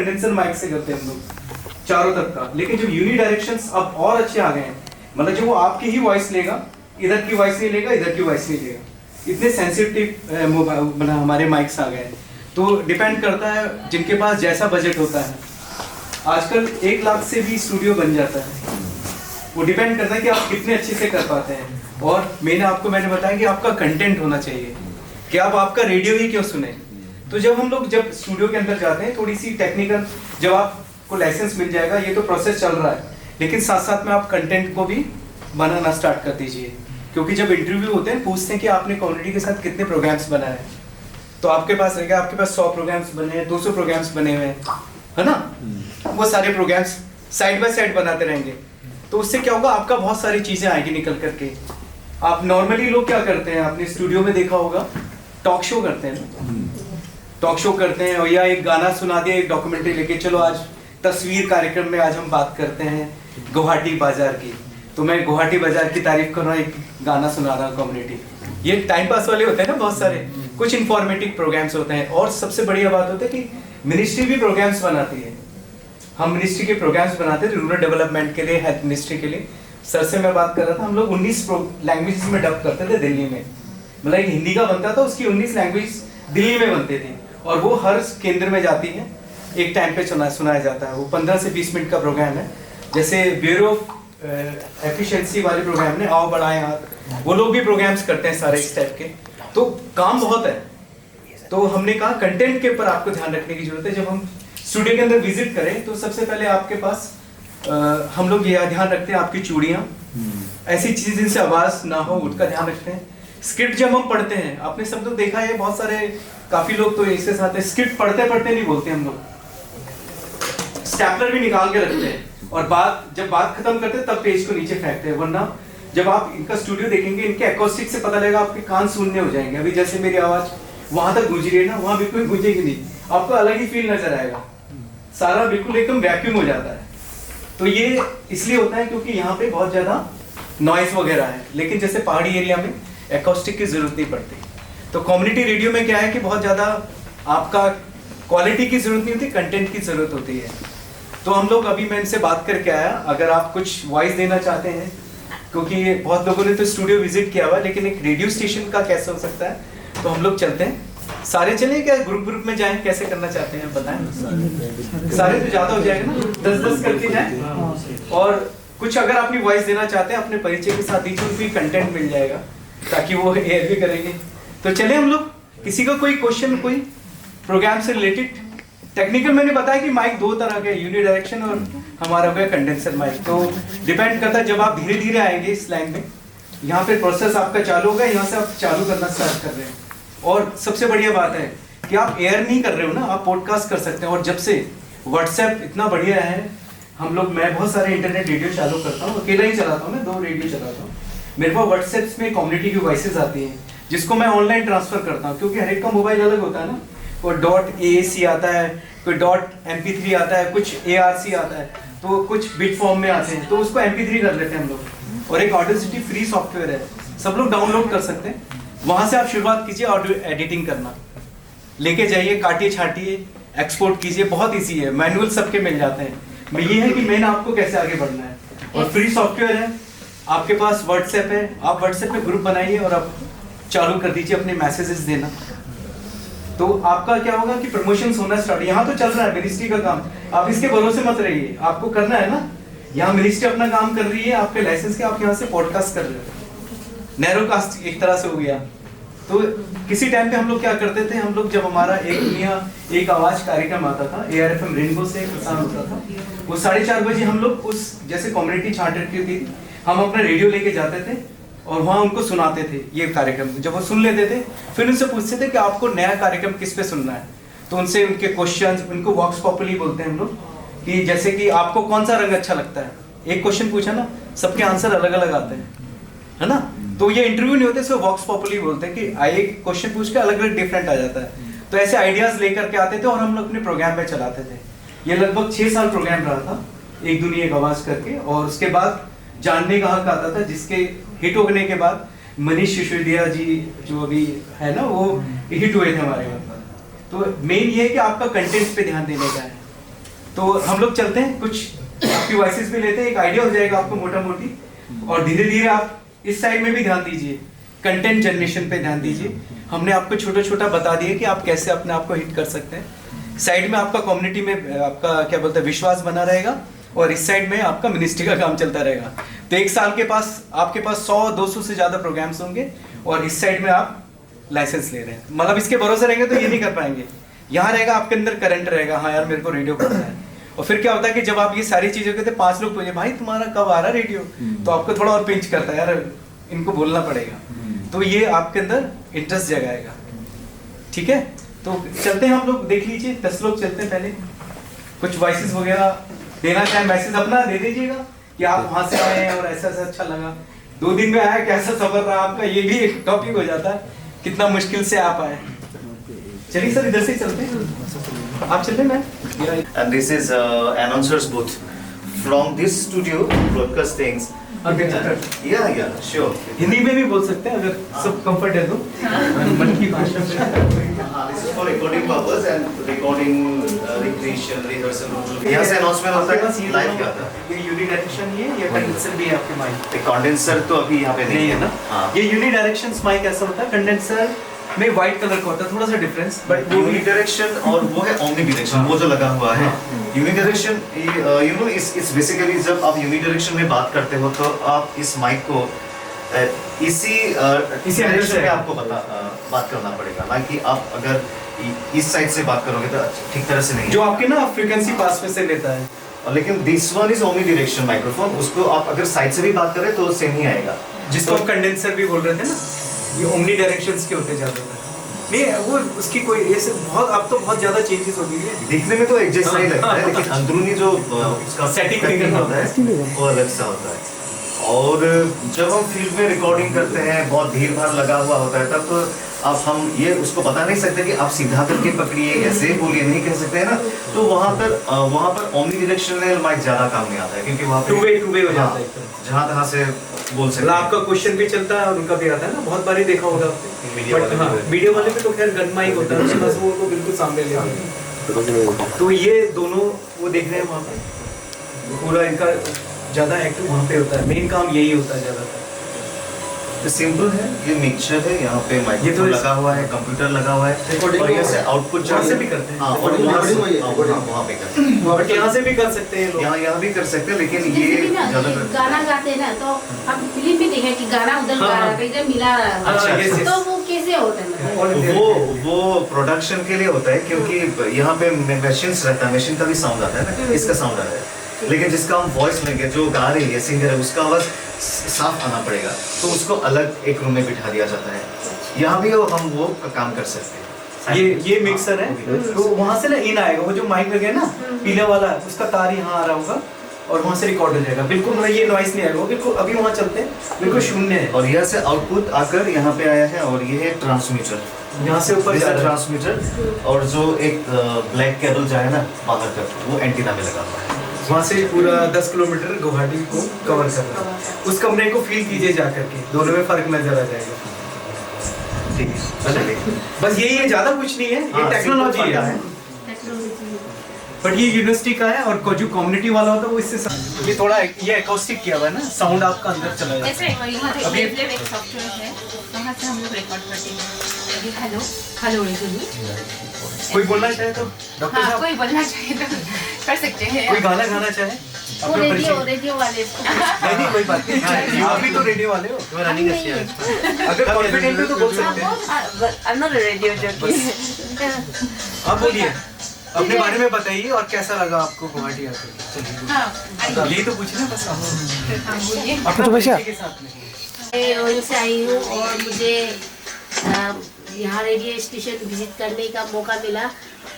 Condenser mic से करते हैं हम लोग चारों तरफ का, लेकिन जब यूनी डायरेक्शंस अब और अच्छे आ गए हैं, मतलब जो वो आपकी ही वॉइस लेगा, इधर की वॉइस नहीं लेगा, इधर की वॉइस नहीं लेगा, इतने सेंसिटिव हमारे माइक्स आ गए हैं। तो डिपेंड करता है जिनके पास जैसा बजट होता है। आजकल 1 लाख से भी स्टूडियो बन जाता है, वो डिपेंड करता है कि आप कितने अच्छे से कर पाते हैं। और मैंने बताया कि आपका कंटेंट होना चाहिए, कि आप आपका रेडियो ही क्यों सुने। तो जब स्टूडियो के अंदर जाते हैं, थोड़ी सी टेक्निकल, जब आपको लाइसेंस मिल जाएगा, ये तो प्रोसेस चल रहा है, लेकिन साथ साथ में आप कंटेंट को भी बनाना स्टार्ट कर दीजिए। क्योंकि जब इंटरव्यू होते हैं, पूछते हैं कि आपने कम्युनिटी के साथ कितने प्रोग्राम्स बनाए, तो आपके पास रहेगा, आपके पास 100 प्रोग्राम्स बने हैं, 200 प्रोग्राम्स बने हुए हैं, है ना। वो सारे प्रोग्राम्स साइड बाय साइड बनाते रहेंगे, तो उससे क्या होगा, आपका बहुत सारी चीजें आएगी निकल करके। आप नॉर्मली लोग क्या करते हैं, आपने स्टूडियो में देखा होगा, टॉक शो करते हैं, टॉक शो करते हैं, और या एक गाना सुना दिया, एक डॉक्यूमेंट्री लेके, चलो आज तस्वीर कार्यक्रम में आज हम बात करते हैं गुवाहाटी बाजार की, तो मैं गुवाहाटी बाजार की तारीफ कर रहा हूँ, एक गाना सुना रहा हूँ कम्युनिटी। ये टाइम पास वाले होते हैं ना बहुत सारे, कुछ इंफॉर्मेटिव प्रोग्राम्स होते हैं। और सबसे बढ़िया बात होता है कि मिनिस्ट्री भी प्रोग्राम्स बनाती है। हम मिनिस्ट्री के प्रोग्राम्स बनाते थे रूरल डेवलपमेंट के लिए, हेल्थ मिनिस्ट्री के लिए। सर से मैं बात कर रहा था, हम लोग 19 लैंग्वेजेस में डब करते थे दिल्ली में। मतलब हिंदी का बनता था, उसकी 19 लैंग्वेज दिल्ली में बनते थे, और वो हर केंद्र में जाती है, एक टाइम पे सुनाया जाता है। वो 15 से 20 मिनट का प्रोग्राम है। जैसे ब्यूरो ऑफ एफिशिएंसी वाले प्रोग्राम ने आओ बढ़ाएं हाथ, वो लोग भी प्रोग्राम्स करते हैं सारे इस टाइप के। तो काम बहुत है। तो हमने कहा कंटेंट के ऊपर आपको ध्यान रखने की जरूरत है। जब हम स्टूडियो के अंदर विजिट करें, तो सबसे पहले आपके पास हम लोग ये ध्यान रखते हैं, आपकी चूड़ियाँ, ऐसी चीजें जिनसे आवाज ना हो, उसका ध्यान रखते हैं। स्क्रिप्ट जब हम पढ़ते हैं, आपने सब लोग देखा है, बहुत सारे काफी लोग तो इसके साथ स्क्रिप्ट पढ़ते पढ़ते नहीं बोलते, हम लोग स्टैपलर भी निकाल के रखते हैं, और जब बात खत्म करते हैं तब पेज को नीचे फेंकते हैं। वरना जब आप इनका स्टूडियो देखेंगे, इनके एकॉस्टिक से पता लगेगा, आपके कान शून्य हो जाएंगे। अभी जैसे मेरी आवाज वहां तक गूंज रही है ना, वहां बिल्कुल गूंजेगी नहीं, आपको अलग ही फील नजर आएगा, सारा बिल्कुल एकदम वैक्यूम हो जाता है। तो ये इसलिए होता है क्योंकि यहाँ पे बहुत ज्यादा नॉइज वगैरह है। लेकिन जैसे पहाड़ी एरिया में एकॉस्टिक की जरूरत नहीं पड़ती। तो कम्युनिटी रेडियो में क्या है कि बहुत ज्यादा आपका क्वालिटी की जरूरत नहीं होती, कंटेंट की जरूरत होती है। तो हम लोग अभी मैं इनसे बात करके आया, अगर आप कुछ वॉइस देना चाहते हैं, क्योंकि बहुत लोगों ने तो स्टूडियो विजिट किया हुआ, लेकिन एक रेडियो स्टेशन का कैसे हो सकता है, तो हम लोग चलते हैं। सारे चलें क्या, ग्रुप में जाएं, कैसे करना चाहते हैं बताएं। सारे तो ज्यादा हो जाएगा ना, 10-10 करके जाएं। और कुछ अगर अपनी वॉइस देना चाहते हैं, अपने परिचय के साथ ही भी कंटेंट मिल जाएगा, ताकि वो एयर भी करेंगे। तो चले हम लोग, किसी का कोई क्वेश्चन, कोई प्रोग्राम से रिलेटेड टेक्निकल। मैंने बताया कि माइक 2 तरह के, यूनि डायरेक्शन और हमारा हो गया कंडेंसर माइक। तो डिपेंड करता है, जब आप धीरे धीरे आएंगे इस लाइन में, यहाँ पे प्रोसेस आपका चालू होगा, यहाँ से आप चालू करना स्टार्ट कर रहे हैं। और सबसे बढ़िया बात है कि आप एयर नहीं कर रहे हो ना, आप पॉडकास्ट कर सकते हैं। और जब से व्हाट्सएप इतना बढ़िया है, मैं बहुत सारे इंटरनेट रेडियो चालू करता हूँ, अकेला ही चलाता हूँ, मैं 2 रेडियो चलाता हूँ। मेरे पास व्हाट्सएप में कम्युनिटी की वॉइसेस आती हैं, जिसको मैं ऑनलाइन ट्रांसफर करता हूँ, क्योंकि हर एक का मोबाइल अलग होता है ना। कोई .AAC आता है, कोई .MP3 आता है, कुछ ARC आता है, तो कुछ बिट फॉर्म में आते हैं, तो उसको MP3 कर लेते हैं हम लोग। और एक ऑडियोसिटी फ्री सॉफ्टवेयर है, सब लोग डाउनलोड कर सकते हैं। वहां से आप शुरुआत कीजिए ऑडियो एडिटिंग करना, लेके जाइए, काटिए छाटिए, एक्सपोर्ट कीजिए, बहुत ईजी है। मैनुअल सबके मिल जाते हैं। ये है कि मेन आपको कैसे आगे बढ़ना है। और फ्री सॉफ्टवेयर है, आपके पास व्हाट्सएप है, आप व्हाट्सएप पे ग्रुप बनाइए और आप चालू कर दीजिए अपने मैसेजेस देना। तो आपका क्या होगा कि प्रमोशंस होना स्टार्ट। यहाँ तो चल रहा है मिनिस्ट्री का काम, आप इसके भरोसे मत रहिए, आपको करना है ना। यहाँ मिनिस्ट्री अपना काम कर रही है, आपके लाइसेंस के, आप यहाँ से पॉडकास्ट कर रहे हो, नैरो कास्ट एक तरह से हो गया। तो किसी टाइम पे हम लोग क्या करते थे, हम लोग जब हमारा एक दुनिया एक आवाज कार्यक्रम आता था, ARFM रेनबो से प्रसारण होता था, वो 4:30 बजे हम लोग उस जैसे कम्युनिटी चार्टर की थी, हम अपना रेडियो लेके जाते थे और वहाँ उनको सुनाते थे ये कार्यक्रम। जब वो सुन लेते थे, फिर उनसे पूछते थे कि आपको नया कार्यक्रम किस पे सुनना है। तो उनसे उनके क्वेश्चंस, उनको वॉक्स पॉपुली बोलते हैं हम लोग, कि जैसे कि आपको कौन सा रंग अच्छा लगता है, एक क्वेश्चन पूछा ना, सबके आंसर अलग अलग आते हैं, है ना। तो ये इंटरव्यू नहीं होते, इसको वॉक्स पॉपुली बोलते हैं कि एक क्वेश्चन पूछ के अलग अलग डिफरेंट आ जाता है। तो ऐसे आइडियाज लेकर के आते थे और हम लोग अपने प्रोग्राम में चलाते थे। ये लगभग 6 साल प्रोग्राम रहा था, एक दुनिया एक आवाज करके। और उसके बाद जानने का हक आता था, जिसके हिट होने के बाद मनीष सिसोदिया जी जो अभी है ना, वो हिट हुए थे हमारे यहाँ पर। तो मेन ये है कि आपका कंटेंट पे ध्यान देने का है। तो हम लोग चलते हैं, कुछ आपकी वॉइसेस भी लेते हैं, एक आइडिया हो जाएगा आपको मोटा मोटी, और धीरे धीरे आप इस साइड में भी ध्यान दीजिए, कंटेंट जनरेशन पे ध्यान दीजिए। हमने आपको छोटा छोटा बता दिया कि आप कैसे अपने आप को हिट कर सकते हैं। साइड में आपका कम्युनिटी में आपका क्या बोलते हैं विश्वास बना रहेगा, और इस साइड में आपका मिनिस्ट्री का काम चलता रहेगा। तो एक साल के पास आपके पास 100-200 से ज्यादा प्रोग्राम्स होंगे, और इस साइड में आप लाइसेंस ले रहे हैं, मतलब इसके भरोसे रहेंगे तो ये नहीं कर पाएंगे। यहाँ रहेगा आपके अंदर करंट रहेगा, हाँ यार मेरे को रेडियो करना है। और फिर क्या होता है कि जब आप ये सारी चीजें करते, 5 लोग पूछे भाई तुम्हारा कब आ रहा रेडियो, तो आपको थोड़ा और पिंच करता है, यार इनको बोलना पड़ेगा। तो ये आपके अंदर इंटरेस्ट जगाएगा। ठीक है, तो चलते हैं हम लोग, देख लीजिए 10 लोग चलते हैं। पहले कुछ वॉइसेस वगैरह देना चाहे, मैसेज अपना दे दीजिएगा कि आप वहां से आए हैं और ऐसा ऐसा अच्छा लगा, 2 दिन में आया, कैसा सफर रहा आपका, ये भी एक टॉपिक हो जाता है, कितना मुश्किल से आप आए। चलिए सर इधर से चलते हैं, आप चलते हैं। And this is announcer's booth. From this studio, broadcast things. Yeah, sure. Hindi में भी बोल सकते हैं अगर सब कंफर्ट है तो, मन की भाषा में। This is for recording purpose and recording, recreation, rehearsal. यहाँ से announcement होता है, live क्या था? ये यूनिडायरेक्शन ही है, ये कंडेंसर भी है आपके माइक। एक condenser तो अभी यहाँ पे नहीं है ना? हाँ। ये यूनिडायरेक्शन माइक ऐसा होता है, कंडेंसर में व्हाइट कलर का होता है, थोड़ा सा डिफरेंस, बट यूनिडायरेक्शन और वो है ओमनीडायरेक्शन, वो जो लगा हुआ है। यूनिडायरेक्शन यू नो इस बेसिकली जब आप यूनिडायरेक्शन में बात करते हो तो आप इस माइक को इसी डायरेक्शन में आपको बात करना पड़ेगा, ना कि आप अगर इस साइड से बात करोगे तो ठीक तरह से नहीं, जो आपके ना फ्रीक्वेंसी पास में से लेता है। और लेकिन दिस वन इज ओमनीडायरेक्शन माइक्रोफोन, उसको आप अगर साइड से भी बात करें तो सेम ही आएगा, जिसको आप कंडेंसर भी बोल रहे थे ना, ये ओमनी डायरेक्शंस के होते ज्यादातर। नहीं वो उसकी कोई ऐसे बहुत, अब तो बहुत ज्यादा चेंजेस हो गई है, दिखने में तो एक जैसा ही लगता है, लेकिन अंदरूनी जो उसका सेटिंग होता है वो अलग सा होता है। और जब हम फील्ड में रिकॉर्डिंग करते हैं, बहुत भीड़ भाड़ लगा हुआ होता है, तब तो अब हम ये उसको बता नहीं सकते कि आप सीधा करके पकड़िए, ऐसे बोलिए, नहीं कह सकते हैं ना। तो वहाँ पर ओमनी डायरेक्शनल माइक ज्यादा काम में आता है, क्योंकि वहाँ पे टू वे हो जाता है, जहाँ तहाँ से बोल सकते हैं। आपका क्वेश्चन भी चलता है और उनका भी आता है ना, बहुत बारी देखा होगा आपने। वीडियो वाले पे तो खैर गन माइक होता है, बस वो तो बिल्कुल सामने ले आते। तो ये दोनों वो देख रहे हैं वहाँ पे, पूरा इनका ज्यादा एक्टिव वहाँ पे होता है, मेन काम यही होता है ज्यादातर। तो सिंपल है, ये मिक्सचर है, यहाँ पे माइक्रोफोन लगा हुआ है, कंप्यूटर लगा हुआ है, और यहाँ से आउटपुट से भी करते हैं, और वहाँ पे करते हैं, यहाँ से भी कर सकते हैं, यहाँ भी कर सकते हैं, लेकिन ये गाना गाते हैं ना, तो हम फिल्म में देखे कि गाना उधर गा रहा है, इधर मिला रहा है, तो वो कैसे होता है? वो प्रोडक्शन के लिए होता है, क्योंकि यहाँ पे मशीन्स रहता है, मशीन का भी साउंड आता है ना, इसका साउंड आता है, लेकिन जिसका हम वॉइस लेंगे, जो गा रही है सिंगर है, उसका आवाज साफ आना पड़ेगा, तो उसको अलग एक रूम में बिठा दिया जाता है। यहाँ भी हम वो काम कर सकते हैं। ये मिक्सर है, तो वहाँ से ना इन आएगा, वो जो माइक लगे ना पीले वाला, उसका तार यहाँ आ रहा होगा और वहाँ से रिकॉर्ड हो जाएगा, बिल्कुल मतलब ये नॉइस नहीं आएगा, बिल्कुल अभी वहाँ चलते हैं, बिल्कुल शून्य है। और यहाँ से आउटपुट आकर यहाँ पे आया है, और ये है ट्रांसमीटर, यहाँ से ऊपर ट्रांसमीटर, और जो एक ब्लैक केबल जाए ना बाहर का, वो एंटीना में लगा हुआ है, वहाँ से पूरा 10 किलोमीटर गुवाहाटी को कवर कर रहा है। उस कमरे को फील कीजिए जा करके, दोनों में फर्क नजर आ जाएगा। ठीक है, बस यही है, ज्यादा कुछ नहीं है, ये टेक्नोलॉजी है, बट ये यूनिवर्सिटी का है, और जो कम्युनिटी वाला होता है वो इससे ये थोड़ा ये एकॉस्टिक किया हुआ है ना, साउंड आपका अंदर चला जाता है। अभी एक सॉफ्टवेयर है, वहाँ से हम लोग रिकॉर्ड करते हैं। हेलो कोई बोलना चाहे तो डॉक्टर साहब, कोई बोलना चाहे तो कर सकते हैं, कोई गाना गाना चाहे, वो रेडियो वाले नहीं कोई बात नहीं, आप भी तो रेडियो वाले हो, रनिंग है, अगर कॉन्फिडेंट हो तो बोल सकते हैं। I am not a radio jockey. आप बोलिए, अपने बारे में बताइए और कैसा लगा आपको गुवाहाटी आकर। चलिए यही तो पूछना बस, आप तो बच्चा के साथ में मैं से आई हूँ, और मुझे यहाँ रेडियो स्टेशन विजिट करने का मौका मिला,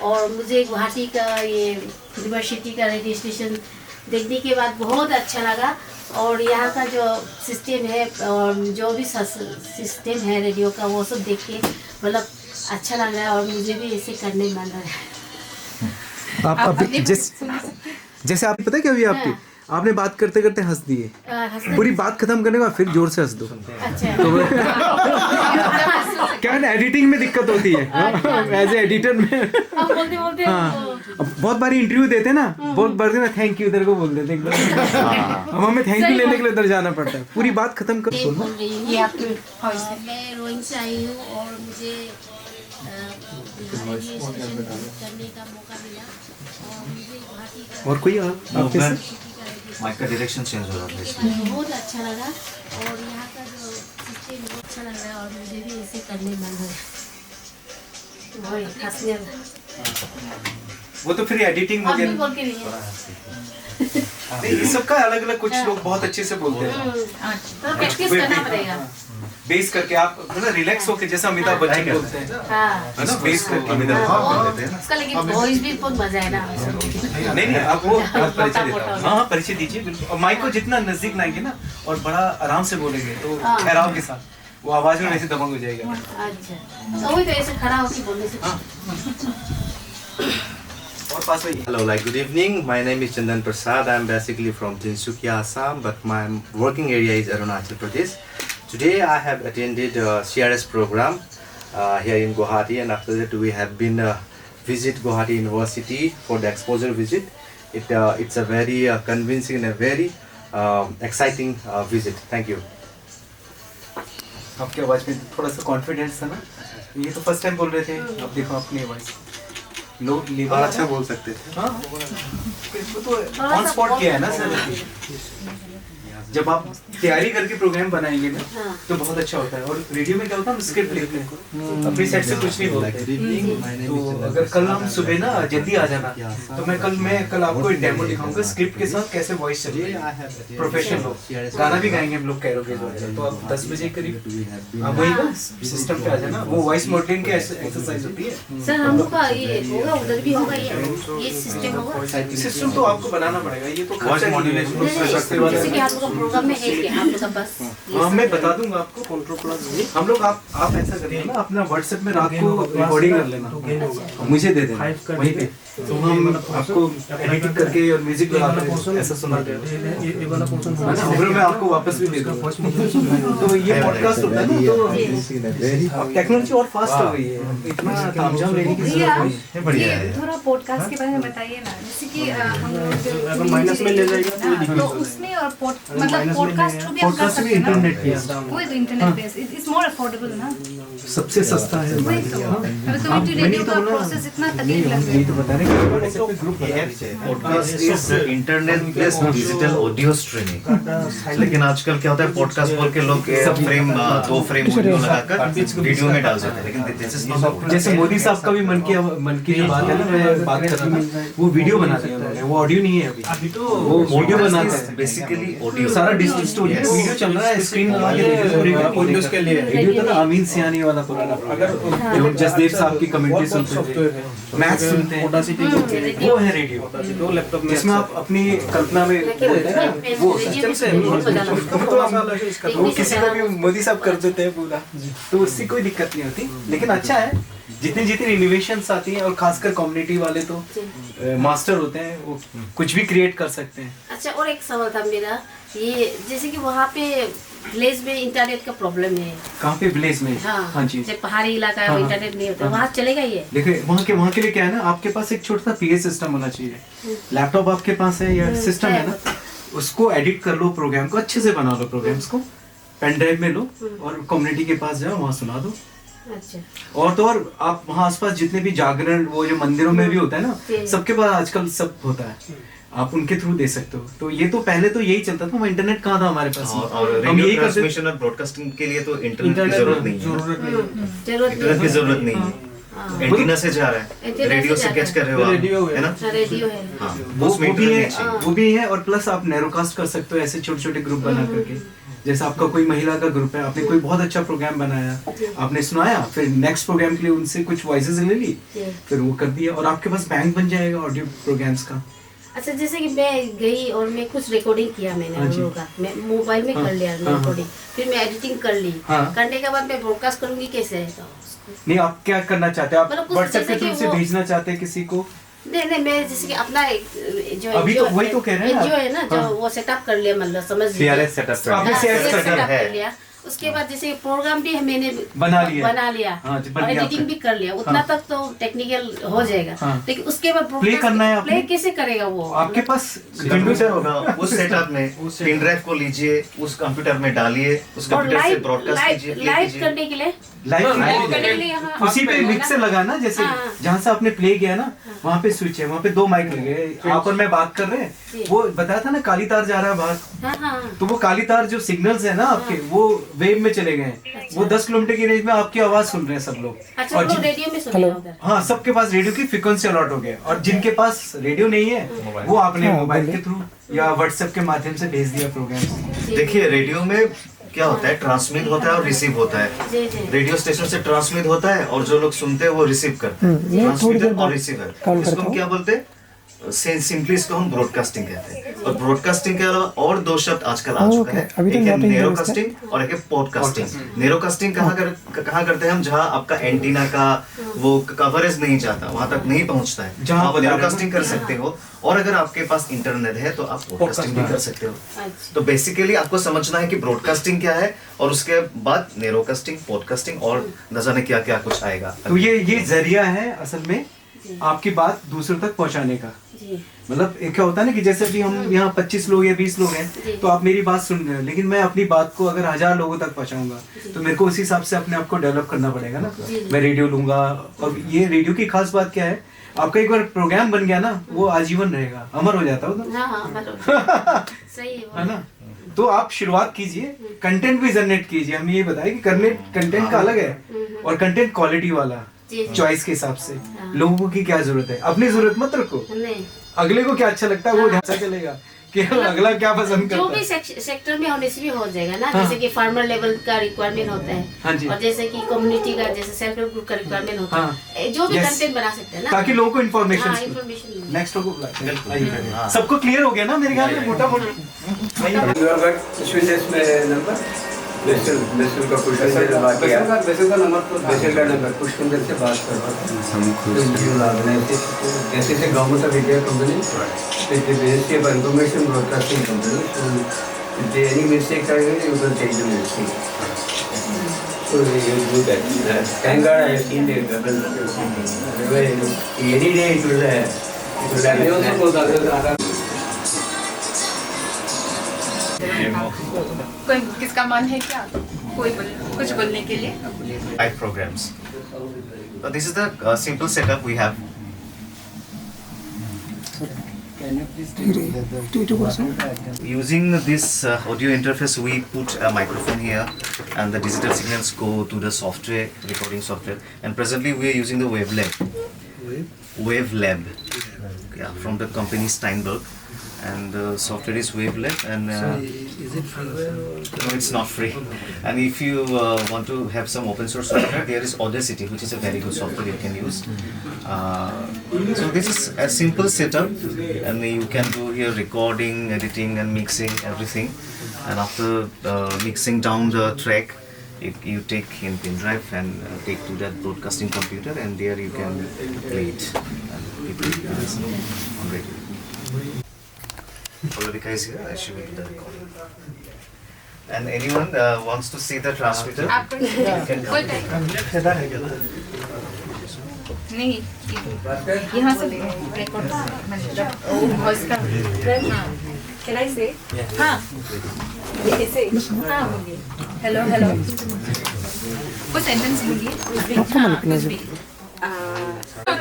और मुझे गुवाहाटी का ये यूनिवर्सिटी का रेडियो स्टेशन देखने के बाद बहुत अच्छा लगा, और यहाँ का जो सिस्टम है और जो भी सिस्टम है रेडियो का, वो सब देख के मतलब अच्छा लग रहा है, और मुझे भी ऐसे करने मन रहा है। आप जैसे आप पता है क्या हुई आपकी, आपने बात करते करते हंस दिए, पूरी बात खत्म करने के बाद फिर जोर से हंस दो। अच्छा क्या है ना, एडिटिंग में दिक्कत होती है एज ए एडिटर में। अब बोलते बोलते हाँ, अब बहुत बार इंटरव्यू देते ना, बहुत बार ना थैंक यू इधर को बोल देते एकदम। अब हमें थैंक यू लेने के लिए इधर जाना पड़ता है, पूरी बात खत्म कर सुनो। ये आपकी वॉइस है। मैं रोइंग से आई हूँ और मुझे करने का मौका मिला और मुझे गुवाहाटी का और कोई आपके से माइक का डायरेक्शन चेंज हो रहा है इसमें। बहुत अच्छा लगा और यहाँ का जो सिस्टम बहुत अच्छा लग रहा है और मुझे भी इसे करने मन है। वही खासियत वो तो फिर एडिटिंग आप भी वगैरह बोल के नहीं है। नहीं, इस सबका अलग अलग, कुछ लोग बहुत अच्छे से बोलते हैं। तो प्रैक्टिस करना पड़ेगा। बेस करके आप मतलब रिलैक्स होके, जैसा अमिताभ बच्चन बोलते हैं हाँ है ना, बेस करके। उसका लेकिन वॉइस भी बहुत मजा है ना। नहीं नहीं, आप वो परिचय देता हूँ। हाँ परिचय दीजिए बिल्कुल। और माइक को जितना नजदीक लाएंगे ना और बड़ा आराम से बोलेंगे तो ठहराव के साथ, वो आवाज में वैसे दबंग हो जाएगा। अच्छा तो वही तो ऐसे खड़ा होकर बोलने से। और पास में Hello, like good evening. My name is Chandan Prasad. I'm basically from Tinsukia, Assam, but my working area is Arunachal Pradesh. Today I have attended a CRS program here in Guwahati, and after that we have been visit Guwahati University for the exposure visit. It's a very convincing and a very exciting visit. Thank you. आपकी आवाज में थोड़ा सा confidence था ना, ये तो first time बोल रहे थे, अब देखो अपनी आवाज लोग लेवल अच्छा बोल सकते थे। हाँ वो तो ऑन स्पॉट किया है ना सर। जब आप तैयारी करके प्रोग्राम बनाएंगे ना तो बहुत अच्छा होता है। और रेडियो में क्या होता है, हम स्क्रिप्ट लिखते हैं, अपनी सेट से कुछ नहीं बोलते। तो अगर कल हम सुबह ना जल्दी आ जाना, तो मैं कल आपको एक डेमो दिखाऊंगा स्क्रिप्ट के साथ कैसे वॉइस चलती है। प्रोफेशनल हो, गाना भी गाएंगे हम लोग कैरोके वगैरह। तो आप 10 बजे करीब आप वही ना सिस्टम पे आ जाना, वो वॉइस मॉडलिंग की एक्सरसाइज होती है। सर हम लोग का ये होगा, उधर भी होगा ये सिस्टम होगा। सिस्टम तो आपको बनाना पड़ेगा, ये तो Voice modulation जैसे कि आप लोग का प्रोग्राम में है कि आप लोग का बस हाँ मैं बता दूंगा आपको कंट्रोल प्लस। हम लोग आप ऐसा करिए ना, अपना व्हाट्सएप में रात को रिकॉर्डिंग कर लेना, मुझे दे देना वहीं पे, तो हम आपको एडिटिंग करके और म्यूजिक लगा के ऐसा सुना देंगे, और मैं आपको वापस भी दे दूंगा। तो ये पॉडकास्ट होता है ना, तो अब टेक्नोलॉजी और फास्ट हो गई है, इतना तामझाम लेने की जरूरत नहीं है। बढ़िया है। थोड़ा पॉडकास्ट के बारे में बताइए ना, जैसे कि हम लोग माइनस में ले जाएगा तो उसमें और मतलब पॉडकास्ट भी हम कर सकते हैं ना, वही तो internet base it's more affordable ना, सबसे सस्ता है। वही तो अभी तो रेडियो का प्रोसेस इतना तकलीफ लग रहा है। तो बता रहे podcast is internet based digital audio streaming. लेकिन आजकल क्या होता है, पॉडकास्ट बोल के लोग सब फ्रेम 2 फ्रेम ऑडियो लगाकर वीडियो में डाल देते हैं, लेकिन दिस इज नॉट। जैसे मोदी साहब का भी मन की जो बात है ना, मैं बात कर रहा था, वो वीडियो बनाते हैं उन्होंने, वो ऑडियो नहीं है अभी तो वो वीडियो बनाते हैं। बेसिकली ऑडियो सारा डिजिटल स्टूडियो वीडियो चल रहा है, स्क्रीन लगा के विंडोज के लिए वीडियो था ना, अमीन सियानी वाला पुराना, अगर जसदेव साहब की कमेंट्री सुनते थे, मैच सुनते हैं, वो है रेडियो जिसमें आप अपनी कल्पना में बोलते हैं वो वो किसी को भी मोदी साहब कर देते हैं पूरा, तो उससे कोई दिक्कत नहीं होती। लेकिन अच्छा है जितनी जितनी इनोवेशंस आती हैं, और खासकर कम्युनिटी वाले तो मास्टर होते हैं, वो कुछ भी क्रिएट कर सकते हैं। अच्छा और एक सवाल था मेरा, ये जैसे कि वहाँ पे विलेज में इंटरनेट का प्रॉब्लम है। कहाँ पे विलेज में? हाँ जी, जैसे पहाड़ी इलाका है, इंटरनेट नहीं होता, वहाँ चलेगा ये? देखिए वहाँ के लिए क्या है ना, आपके पास एक छोटा सा पीए सिस्टम होना चाहिए। लैपटॉप आपके पास है या सिस्टम है ना, उसको एडिट कर लो, प्रोग्राम को अच्छे से बना लो, प्रोग्राम्स को पेन ड्राइव में लो और कम्युनिटी के पास जाओ, वहाँ सुना दो। अच्छा। और तो और आप वहाँ आसपास जितने भी जागरण वो जो मंदिरों में भी होता है ना, सबके पास आजकल सब होता है, आप उनके थ्रू दे सकते हो। तो ये तो पहले तो यही चलता था, वो इंटरनेट कहाँ था हमारे पास, और रेडियो ट्रांसमिशन और ब्रॉडकास्टिंग के लिए तो इंटरनेट की जरूरत नहीं है, इंटरनेट की जरूरत नहीं है, एंटीना से जा रहा है, रेडियो से कैच कर रहे हो आप, है ना? रेडियो है वो भी है और प्लस आप नैरोकास्ट कर सकते हो ऐसे छोटे छोटे ग्रुप बना करके। जैसे आपका कोई महिला का ग्रुप है, आपने कोई बहुत अच्छा प्रोग्राम बनाया, आपने सुनाया, फिर नेक्स्ट प्रोग्राम के लिए उनसे कुछ वॉइसेस ले ली, फिर वो कर दिया, और आपके पास बैंक बन जाएगा ऑडियो प्रोग्राम्स का। अच्छा जैसे कि मैं गई और मैं कुछ रिकॉर्डिंग किया, मैंने उन लोगों का मैं मोबाइल में कर लिया रिकॉर्डिंग, फिर मैं एडिटिंग कर ली, करने के बाद मैं ब्रॉडकास्ट करूंगी कैसे? नहीं आप क्या करना चाहते हैं, आप व्हाट्सएप के थ्रू से वो भेजना चाहते हैं किसी को? नहीं मैं जैसे कि अपना जो अभी तो वही तो कह रहे हैं जो है ना, जो वो सेटअप कर लिया, मतलब समझ लीजिए CRS सेटअप कर लिया, उसके बाद जैसे प्रोग्राम भी मैंने बना लिया। हाँ, बन और गया एडिटिंग आपका। भी कर लिया, उतना हाँ। तक तो टेक्निकल हो जाएगा। हाँ। लेकिन उसके बाद प्ले करना है प्ले आपने? कैसे करेगा वो? आपके पास कंप्यूटर होगा, उस सेटअप में पिन ड्राइव को लीजिए, उस कंप्यूटर में डालिए, उस और कंप्यूटर से लाइव ब्रॉडकास्ट कीजिए, प्ले लाइव कीजिए। करने के लिए लाइव उसी पे मिक्सर लगा ना, जैसे हाँ। जहाँ से आपने प्ले किया ना वहाँ पे स्विच है, वहाँ पे 2 माइक लगे हैं। आप और मैं बात कर रहे हैं, वो बताया था ना काली तार जा रहा है बाहर, हाँ हाँ तो वो काली तार जो सिग्नल्स है ना आपके, वो वेव में चले गए हैं। वो 10 किलोमीटर की रेंज में आपकी आवाज सुन रहे हैं सब लोग। अच्छा, और वो रेडियो में सुनेगा उधर। हाँ, सबके पास रेडियो की फ्रिक्वेंसी अलॉट हो गया, और जिनके पास रेडियो नहीं है वो आपने मोबाइल के थ्रू या व्हाट्सएप के माध्यम से भेज दिया प्रोग्राम। देखिए रेडियो में क्या होता है, ट्रांसमिट होता है और रिसीव होता है। जी जी रेडियो स्टेशन से ट्रांसमिट होता है और जो लोग सुनते हैं वो रिसीव करते हैं, ट्रांसमीटर और रिसीवर। इसको हम क्या बोलते हैं? सिंपली इसको हम ब्रॉडकास्टिंग कहते हैं। और ब्रॉडकास्टिंग के अलावा और 2 शब्द आजकल आ चुका है, एक है नेरोकास्टिंग और एक है पॉडकास्टिंग। नेरोकास्टिंग कहाँ करते हैं हम? जहाँ आपका एंटीना का वो कवरेज नहीं जाता, वहां तक नहीं पहुंचता है, जहाँ आप नेरोकास्टिंग कर सकते हो। और अगर आपके पास इंटरनेट है तो आप पॉडकास्टिंग भी कर सकते हो। अच्छा। तो बेसिकली आपको समझना है कि ब्रॉडकास्टिंग क्या है, और उसके बाद नेरोकास्टिंग, पॉडकास्टिंग और न जाने क्या क्या कुछ आएगा। तो ये जरिया है असल में आपकी बात दूसरों तक पहुंचाने का। जी मतलब एक क्या होता है ना कि जैसे भी हम यहाँ 25 लोग या 20 लोग हैं, तो आप मेरी बात सुन रहे हैं, लेकिन मैं अपनी बात को अगर 1000 लोगों तक पहुंचाऊंगा तो मेरे को उसी हिसाब से अपने आप को डेवलप करना पड़ेगा ना। मैं रेडियो लूंगा, और ये रेडियो की खास बात क्या है, आपका एक बार प्रोग्राम बन गया ना, वो आजीवन रहेगा, अमर हो जाता है हाँ हाँ बराबर। सही है है ना। तो आप शुरुआत कीजिए, कंटेंट भी जनरेट कीजिए। हम ये बताएं कि कंटेंट का अलग है और कंटेंट क्वालिटी वाला, चॉइस के हिसाब से। लोगों की क्या जरूरत है, अपनी जरूरत मत रखो, नहीं अगले को क्या अच्छा लगता है वो ध्यान से चलेगा कि अगला क्या पसंद जो करता भी है। सेक्टर में होने से भी हो जाएगा ना। हाँ। जैसे कि फार्मर लेवल का रिक्वायरमेंट होता हाँ जी। है, और जैसे कि कम्युनिटी का, जैसे सेल्फ हेल्प ग्रुप का रिक्वायरमेंट होता है, जो भी Yes. कंटेंट बना सकते हैं ना, ताकि लोगों को हाँ, इन्फॉर्मेशन information मिले। नेक्स्ट को बुलाते हैं। आइए। सबको क्लियर हो गया ना मेरे ख्याल में मोटा मोटा। बेसल का पुष्पिंदर से बात किया। बेसल का नंबर पुष्पिंदर से बात करवा जैसे से government of India company ministry of information broadcasting company any mistake you will take the mistake. So you do that. Thank God I have seen the double. Any day it will have. कोई किसका मन है क्या कोई कुछ बोलने के लिए? Live programs. This is the simple setup we have. Using this audio interface, we put a microphone here, and the digital signals go to the software, recording software. And presently, we are using the WaveLab, yeah, from the company Steinberg. And the software is WaveLab, and Is it freeware? no, it's not free. And if you want to have some open source software, there is Audacity, which is a very good software you can use. So this is a simple setup, and you can do here recording, editing, and mixing everything. And after mixing down the track, you take in pen drive and take to that broadcasting computer, and there you can play it. And people can listen on radio. Ulrika is here, she will do the recording. And anyone wants to see the transmitter? आपको कोई नहीं यहाँ से record voice का can I से हाँ ऐसे हाँ बोलिए हेलो हेलो कुछ सेंटेंस बोलिए कुछ भी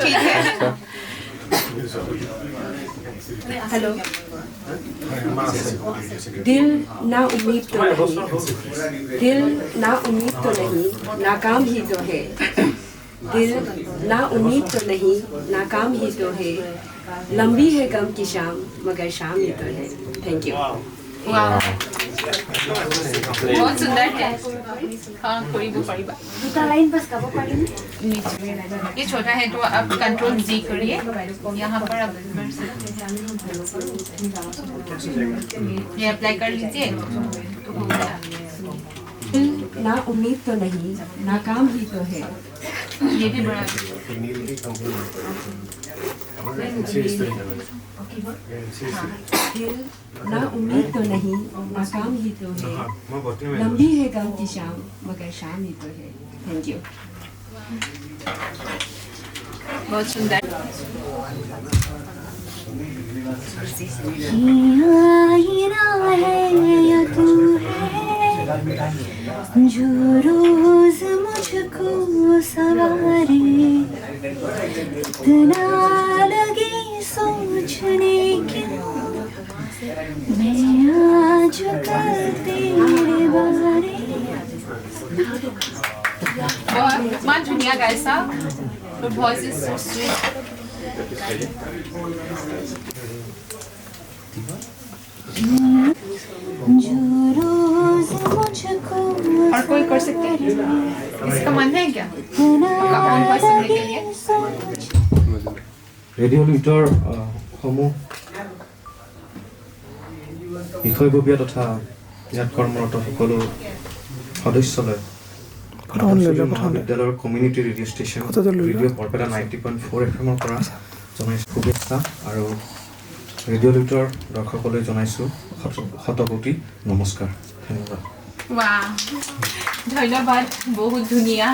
ठीक है हेलो दिल ना उम्मीद तो नहीं, दिल ना उम्मीद तो नहीं, नाकाम ही तो है। दिल ना उम्मीद तो नहीं, नाकाम ही तो है। लंबी है गम की शाम, मगर शाम ही तो है। Thank you. बहुत सुंदर है हाँ कोई भी पड़ी बात दूसरा लाइन बस कब पढ़ेंगे? ये छोटा है तो आप कंट्रोल जी करिए यहाँ पर आप ये अप्लाई कर लीजिए तो हो गया दिल ना उम्मीद तो नहीं, नाकाम ही तो है। ये भी बड़ा दिल ना उम्मीद तो नहीं नाकाम ही तो है लंबी है गम की शाम मगर शाम ही तो है थैंक यू बहुत सुंदर जो रोज मुझको सवारे इतना लगे सोचने क्यों मैं आज कल तेरे बारे मान दुनिया कैसा Her voice is so sweet. जो रोज मुझको और कोई कर सकते हैं इसका मन है क्या आपका own voice सुनने के लिए ৰেডিঅ' লিডৰ সমূহ বিষয়ববীয়া তথা ইয়াত কৰ্মৰত সকলো সদস্যলৈ বিদ্যালয়ৰ community radio' station radio' Barpeta 90.4 FM পৰা জনাইছোঁ শুভেচ্ছা আৰু ৰেডিঅ' লিডৰ দৰ্শকলৈ জনাইছোঁ শতকোটি নমস্কাৰ ধন্যবাদ वाह ধন্যবাদ বহুত ধুনীয়া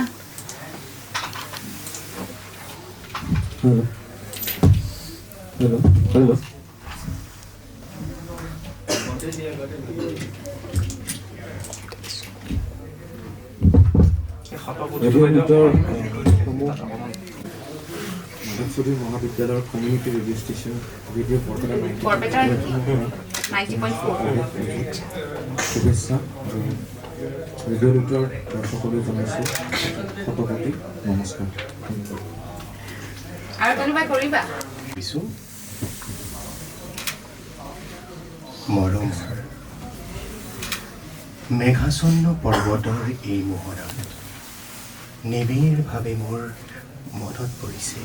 হেল্ল' হেল্ল' ৰেডিঅ' লিডৰ সমূহ মাধৱচৌধুৰী মহাবিদ্যালয়ৰ community radio' station radio' Barpeta 90.4 শুভেচ্ছা আৰু ৰেডিঅ' লিডৰ দৰ্শকলৈ জনাইছোঁ শতকোটি নমস্কাৰ ধন্যবাদ আৰু কোনোবাই কৰিবা মৰম মেঘাচ্ছন্ন পৰ্বতৰ এই মোহনত নিবিড়ভাৱে মোৰ মনত পৰিছে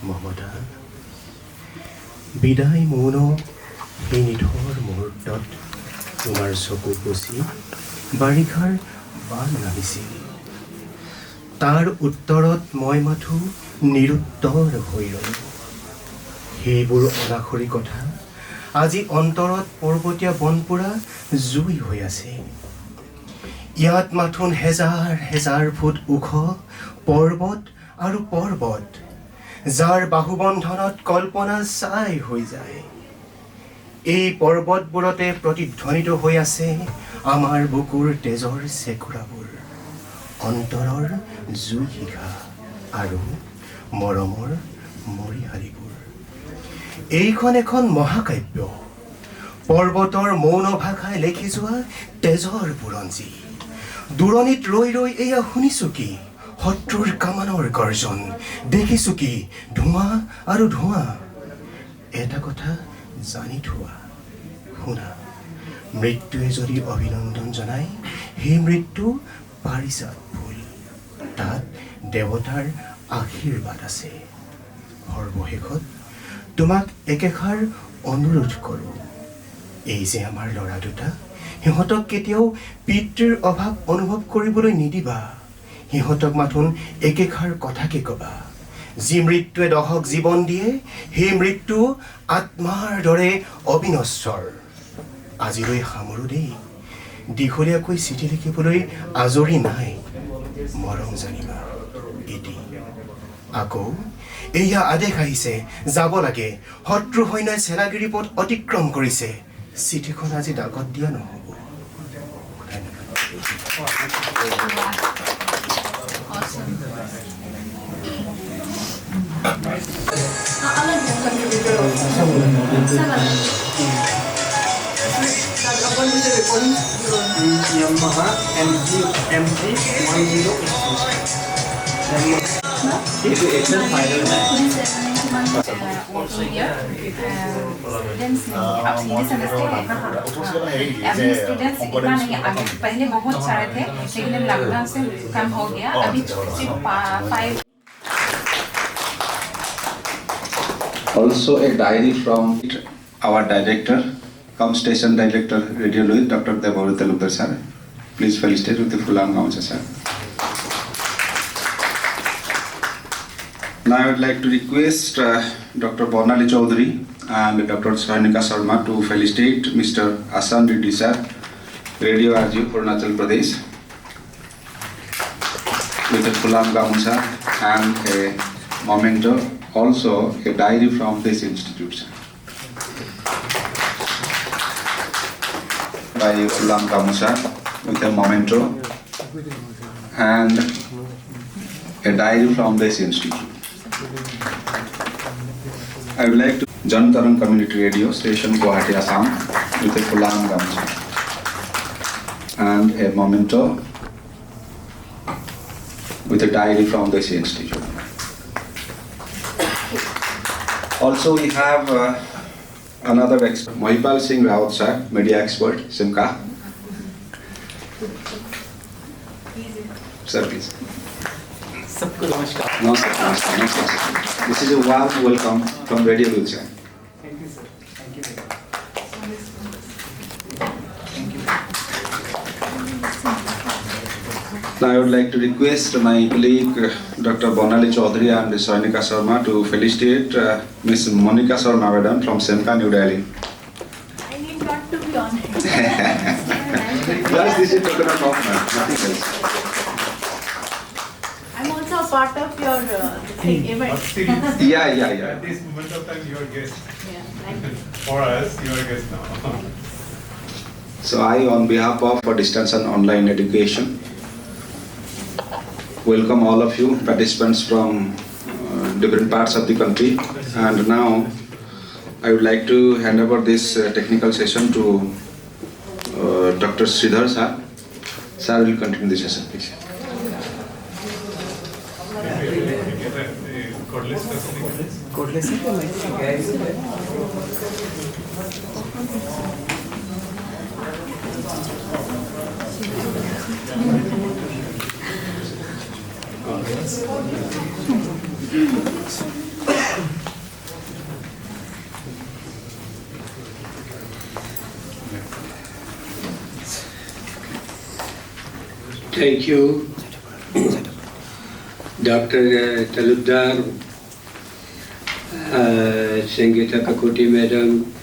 মমতা বিদায় মৌন এই নিঠৰ মুহূৰ্তত তোমাৰ চকু কচি বাৰিষাৰ বান নামিছিল তাৰ উত্তৰত মই মাথো নিৰুত্তৰ হৈ ৰ'লো সেইবোৰ অনাখৰি কথা আজি অন্তৰত পৰ্বতীয়া বনপুৰা জুই হৈ আছে ইয়াত মাথোন হেজাৰ হেজাৰ ফুট ওখ পৰ্বত আৰু পৰ্বত যাৰ বাহুবন্ধনত কল্পনা ছাই হৈ যায় এই পৰ্বতবোৰতে প্ৰতিধ্বনিত হৈ আছে আমাৰ বুকুৰ তেজৰ চেকুৰাবোৰ অন্তৰৰ জুই শিখা আৰু মৰমৰ মৰিশালীবোৰ এইখন এখন মহাকাব্য পৰ্বতৰ মৌন ভাষাই লেখি যোৱা তেজৰ বুৰঞ্জী দূৰণিত ৰৈ ৰৈ এয়া শুনিছোঁ কি শত্ৰুৰ কামানৰ গৰ্জন দেখিছোঁ কি ধোঁৱা আৰু ধোঁৱা এটা কথা জানি থোৱা শুনা মৃত্যুৱে যদি অভিনন্দন জনায় সেই মৃত্যু পাৰিজাত ফুল তাত দেৱতাৰ আশীৰ্বাদ আছে সৰ্বশেষত তোমাক একেষাৰ অনুৰোধ কৰোঁ এই যে আমাৰ ল'ৰা দুটা সিহঁতক কেতিয়াও পিতৃৰ অভাৱ অনুভৱ কৰিবলৈ নিদিবা সিহঁতক মাথোন একেষাৰ কথাকে ক'বা যি মৃত্যুৱে দহক জীৱন দিয়ে সেই মৃত্যু আত্মাৰ দৰে অবিনশ্বৰ আজিলৈ সামৰো দেই দীঘলীয়াকৈ চিঠি লিখিবলৈ আজৰি নাই মৰম জানিবা এটি আকৌ এয়া আদেশ আহিছে যাব লাগে শত্ৰু সৈন্যই চেৰাগিৰি পথ অতিক্ৰম কৰিছে চিঠিখন আজি ডাকত দিয়া নহ'ব Yamaha MG 10 itu action final है also here students आप हिंदी समझते हैं अभी स्टूडेंट्स इतना नहीं अभी पहले बहुत सारे थे लेकिन अब लॉकडाउन से कम हो गया अभी सिर्फ 5 Also a diary from our director, station director, Radio Louis, Dr. Deborah Talukdar sir. Please felicitate with the full arm, sir. Now I would like to request Dr. Bonali Chaudhary and Dr. Sainika Sharma to felicitate Mr. Assam Reddy sir, Radio RG Arunachal Pradesh, with a Fulam Gamusa and a memento, also a diary from this institute, sir. By Fulam Gamusa with a memento and a diary from this institute. I would like to Jantaran Community Radio Station, Guwahati, Assam, with a Fulam Gamusa and a memento with a diary from this institute. Also, we have another expert, Mahipal Singh Raut sir, media expert, CEMCA. Sir, please. सबको नमस्कार. Namaskar, namaskar, namaskar. This is a warm welcome from Radio Lucha. Thank you, sir. Thank you. Now I would like to request my colleague Dr. Bonali Chaudhary and Sainika Sharma to felicitate Ms. Monica Sharma Madam from CEMCA, New Delhi. I need not to be honored. Plus, this is token of honor, nothing else. I'm also a part of your event. Yeah. At this moment of time, you are guest. Yeah, thank you. For us, you are guest now. So I, on behalf of Distance and Online Education, welcome all of you participants from different parts of the country. And now I would like to hand over this technical session to Dr. Sridhar sir. Sir will continue the session, please. Thank you, Dr. Talukdar, Sangeeta Kakoti Madam,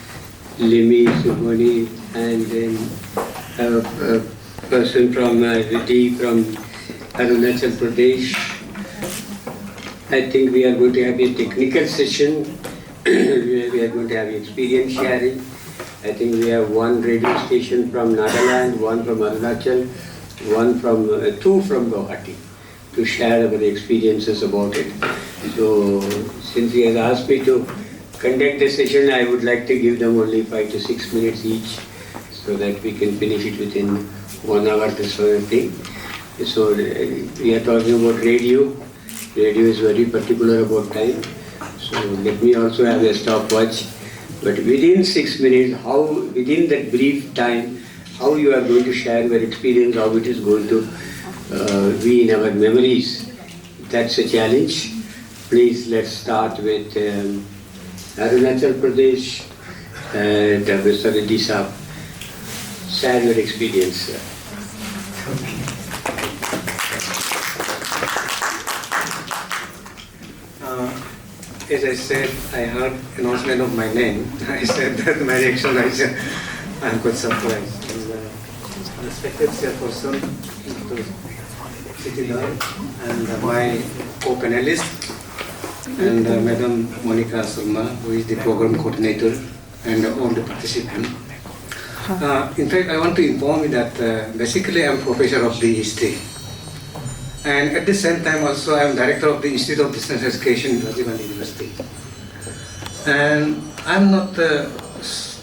Limi Subhoni, and then a person from Vidhi from Arunachal Pradesh. I think we are going to have a technical session where we are going to have experience sharing. I think we have one radio station from Nagaland, one from Arunachal, two from Guwahati to share our experiences about it. So since he has asked me to conduct the session, I would like to give them only 5 to 6 minutes each so that we can finish it within 1 hour, this sort of thing. So we are talking about radio. Radio is very particular about time. So let me also have a stopwatch. But within 6 minutes, within that brief time, how you are going to share your experience, how it is going to be in our memories. That's a challenge. Please, let's start with Arunachal Pradesh and Mr. Reddy Saab. Share your experience. As I said, I heard announcement of my name. I said that my reaction, I said, I'm quite surprised. And respected chairperson, and my co-panelist, and Madam Monica Sharma, who is the program coordinator, and all the participants. In fact, I want to inform you that basically I'm professor of the history. And at the same time also I am director of the Institute of Distance Education in Rajiv University. And I'm not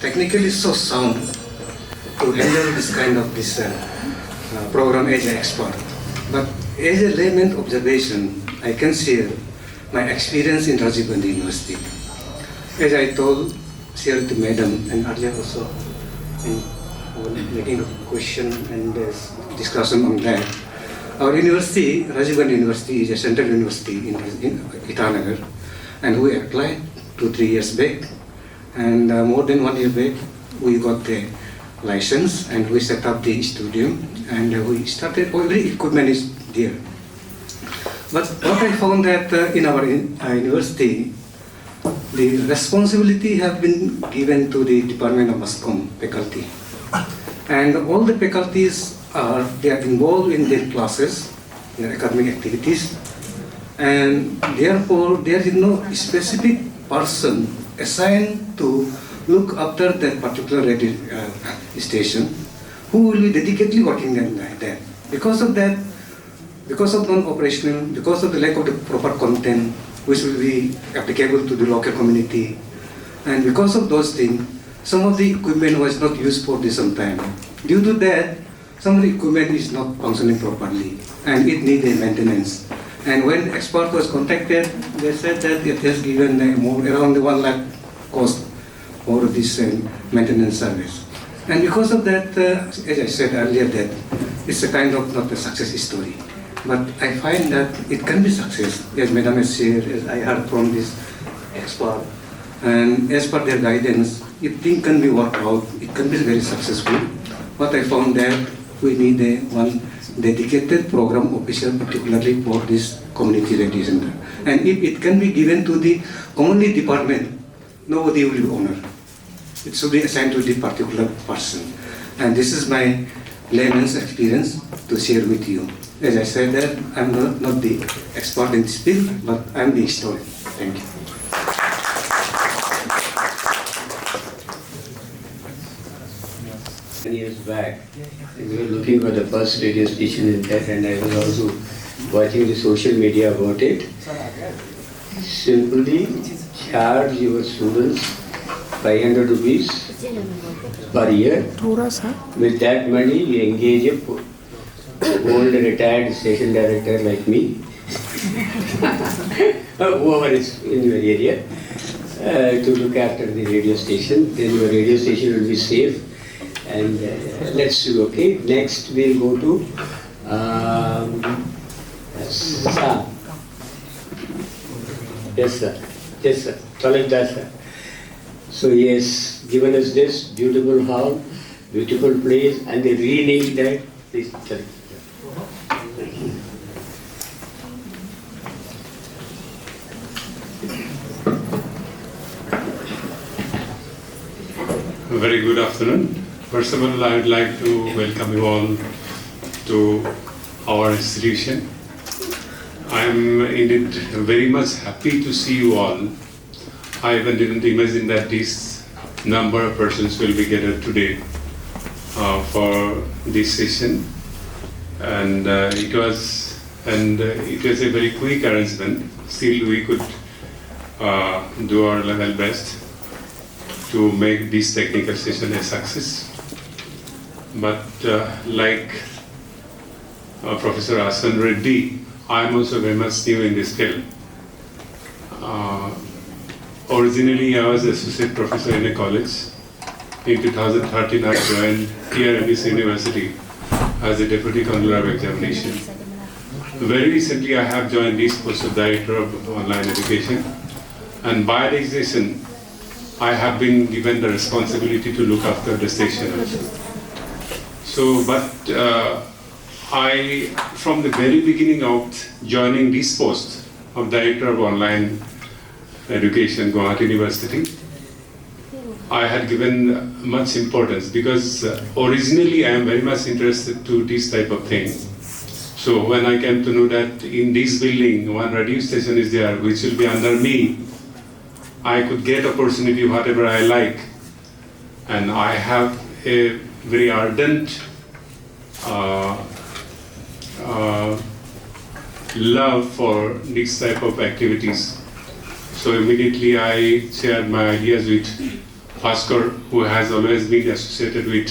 technically so sound to handle this kind of program as an expert. But as a layman observation, I can share my experience in Rajiv University. As I shared to Madam and earlier also in making a question and discussion on that. Our university, Rajiv Gandhi University, is a central university in Itanagar, and we applied 2-3 years back, and more than 1 year back, we got the license and we set up the studio, and we started, every equipment is there. But what I found that in our university, the responsibility have been given to the Department of Mass Comm faculty. And all the faculties they are involved in their classes, their academic activities, and therefore there is no specific person assigned to look after that particular radio station who will be dedicatedly working on that. Because of that, because of non-operational, because of the lack of the proper content which will be applicable to the local community, and because of those things, some of the equipment was not used for some time. Due to that, some of the equipment is not functioning properly and it needs maintenance. And when expert was contacted, they said that it has given around 1 lakh cost for this maintenance service. And because of that, as I said earlier, that it's a kind of not a success story. But I find that it can be success, as Madam has shared, as I heard from this expert. And as per their guidance, if things can be worked out, it can be very successful. But I found that we need one dedicated program officer, particularly for this community radio center. And if it can be given to the community department, nobody will be honored. It should be assigned to the particular person. And this is my layman's experience to share with you. As I said that I'm not the expert in this field, but I'm the historian. Thank you. Years back, we were looking for the first radio station in that, and I was also watching the social media about it. Simply charge your students 500 rupees per year. With that money, you engage a old retired station director like me, whoever is in your area, to look after the radio station. Then your radio station will be safe. And let's see, okay, next we'll go to Assam. Yes, sir. Yes, sir. Talakda, sir. So yes, given us this beautiful hall, beautiful place, and they renamed that. Please, tell Very good afternoon. First of all, I would like to welcome you all to our institution. I am indeed very much happy to see you all. I even didn't imagine that this number of persons will be gathered today for this session, and it was a very quick arrangement. Still, we could do our level best to make this technical session a success. But like Professor Asan Reddy, I am also very much new in this field. Originally, I was associate professor in a college. In 2013, I joined here in this university as a deputy controller of examination. Very recently, I have joined this post of director of online education, and by designation, I have been given the responsibility to look after the station also. So, but I, from the very beginning of joining this post of Director of Online Education, Guwahati University, I had given much importance because originally I am very much interested to this type of thing. So when I came to know that in this building one radio station is there which will be under me, I could get opportunity whatever I like, and I have a very ardent love for this type of activities. So immediately I shared my ideas with Bhaskar, who has always been associated with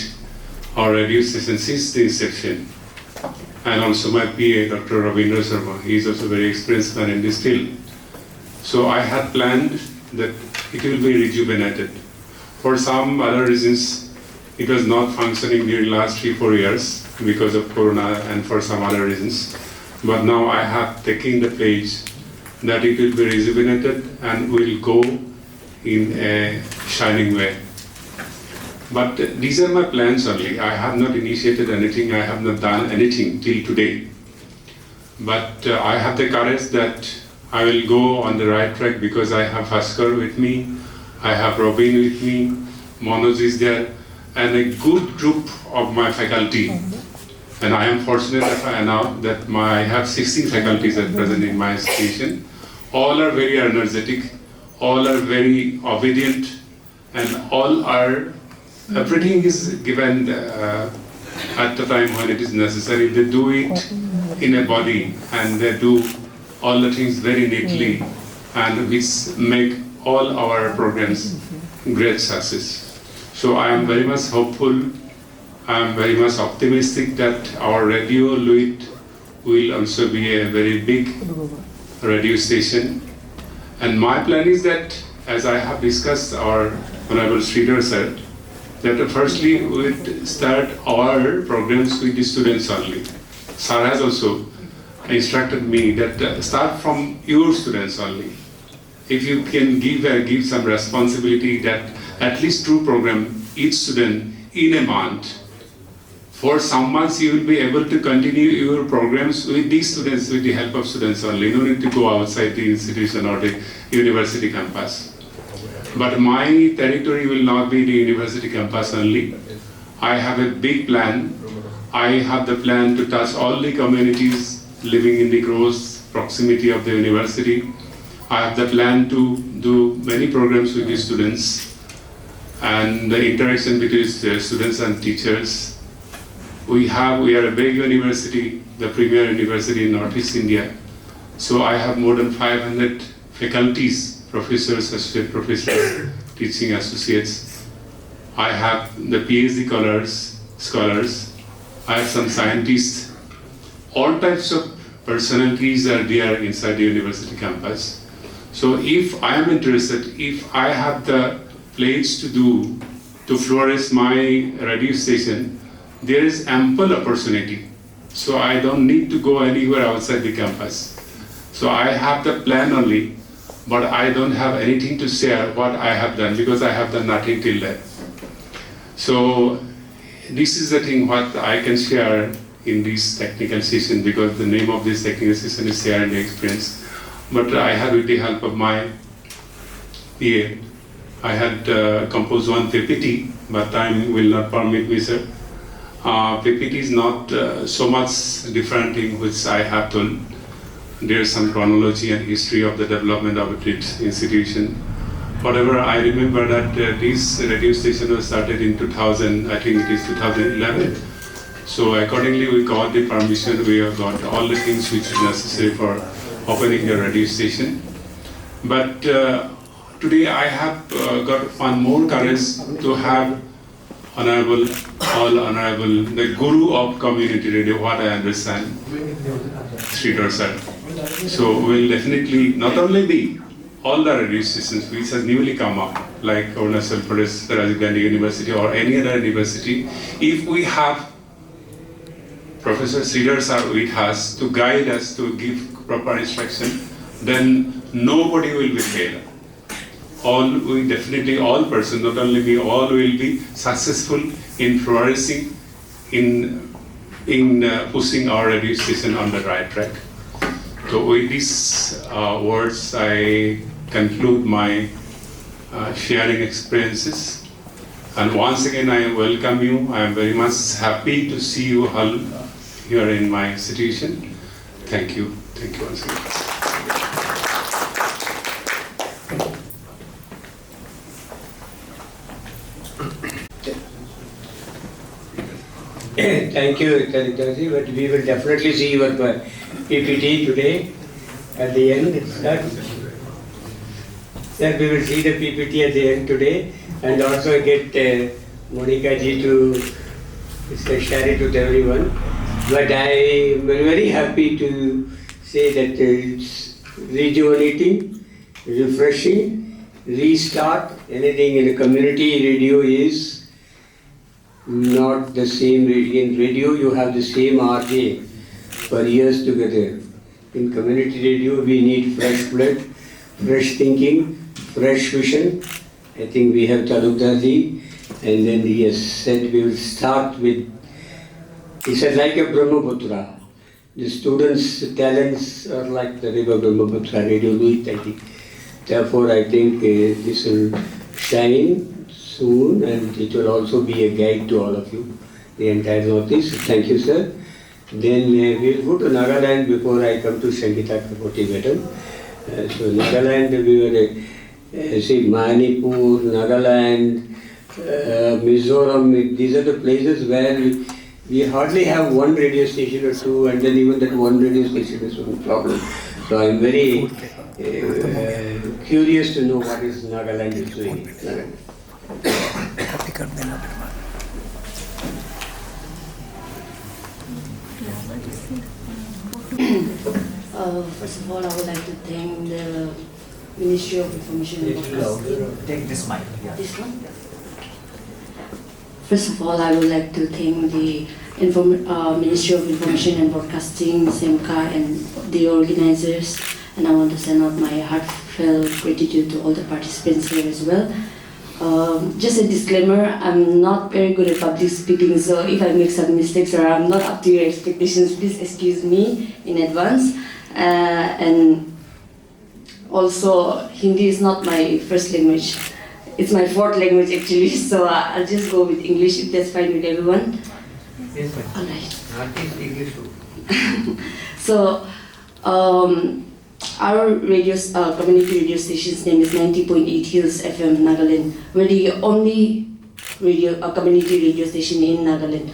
our radio station since the inception, and also my PA, Dr. Ravindra Sharma. He is also very experienced man in this field. So I had planned that it will be rejuvenated. For some other reasons, it was not functioning during last 3-4 years because of Corona and for some other reasons. But now I have taken the pledge that it will be rejuvenated and will go in a shining way. But these are my plans only. I have not initiated anything. I have not done anything till today. but I have the courage that I will go on the right track because I have Bhaskar with me, I have Robin with me, Manoj is there, and a good group of my faculty. And I am fortunate that I have 16 faculties at present in my institution. All are very energetic, all are very obedient, and all are, everything is given at the time when it is necessary. They do it in a body, and they do all the things very neatly, and which make all our programs great success. So I am very much hopeful, I am very much optimistic that our radio Luit will also be a very big radio station. And my plan is that, as I have discussed our Honorable Sridhar sir, that firstly we would start our programs with the students only. Sir has also instructed me that start from your students only. If you can give some responsibility that at least 2 program each student in a month, for some months you will be able to continue your programs with these students, with the help of students only. No need to go outside the institution or the university campus. But my territory will not be the university campus only. I have a big plan. I have the plan to touch all the communities living in the close proximity of the university. I have the plan to do many programs with the students and the interaction between the students and teachers. We are a big university, the premier university in Northeast India. So I have more than 500 faculties, professors, associate professors, teaching associates. I have the PhD scholars. I have some scientists. All types of personalities are there inside the university campus. So if I am interested, if I have the place to flourish my radio station, there is ample opportunity. So I don't need to go anywhere outside the campus. So I have the plan only, but I don't have anything to share what I have done because I have done nothing till then. So this is the thing what I can share in this technical session, because the name of this technical session is sharing the experience. But I had, with the help of my PA, I had composed one PPT, but time will not permit me, sir. PPT is not so much different in which I have told. There is some chronology and history of the development of its institution. However, I remember that this radio station was started in 2000, I think it is 2011. So accordingly, we got the permission, we have got all the things which is necessary for opening a radio station. But today I have got one more courage to have Honorable, the Guru of Community Radio, what I understand, Sridhar sir. So we'll definitely not only be all the radio stations which has newly come up, like Arunachal Pradesh, Rajiv Gandhi University or any other university, if we have Professor Sridhar sir with us to guide us, to give proper instruction, then nobody will be failed. All persons, not only me, all will be successful in flourishing, in pushing our radio station on the right track. So with these words, I conclude my sharing experiences. And once again, I welcome you. I am very much happy to see you all here in my institution. Thank you. Thank you once again. Thank you, Tadikaji, but we will definitely see your PPT today at the end. That we will see the PPT at the end today, and also get Monica ji to share it with everyone. But I am very happy to say that it's rejuvenating, refreshing, restart. Anything in a community radio is not the same. In radio you have the same RJ for years together. In community radio we need fresh blood, fresh thinking, fresh vision. I think we have Talukdar ji, and then he has said we will start with, he said, like a Brahmaputra. the students' talents are like the river Brahmaputra, Radio Louis, I think. Therefore, I think this will shine soon, and it will also be a guide to all of you, the entire Northeast. Thank you, sir. Then we'll go to Nagaland before I come to Sangeeta Kapoti Madam. So Nagaland, we were, see, Manipur, Nagaland, Mizoram, these are the places where we hardly have one radio station or two, and then even that one radio station is one problem. So I'm very curious to know what is Nagaland is doing. First of all, I would like to thank the Ministry of Information and Broadcasting. Take this mic. Yeah. This one? First of all, I would like to thank the Ministry of Information and Broadcasting, CEMCA, and the organizers. And I want to send out my heartfelt gratitude to all the participants here as well. Just a disclaimer, I'm not very good at public speaking, so if I make some mistakes or I'm not up to your expectations, please excuse me in advance. And also, Hindi is not my first language. It's my fourth language actually, so I'll just go with English if that's fine with everyone. Yes, ma'am. All right. English too. So, our community radio station's name is 90.8 Hills FM Nagaland. We're the only community radio station in Nagaland.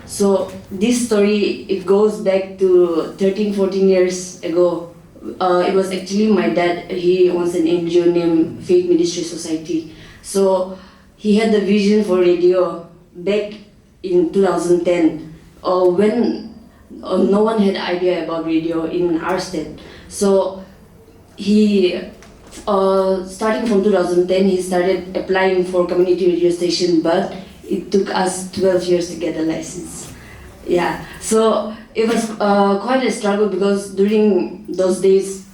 So this story, it goes back to 13-14 years ago. It was actually my dad. He owns an NGO named Faith Ministry Society. So he had the vision for radio back in 2010 when no one had idea about radio in our state. So he, starting from 2010, he started applying for community radio station, but it took us 12 years to get a license. Yeah, so it was quite a struggle because during those days,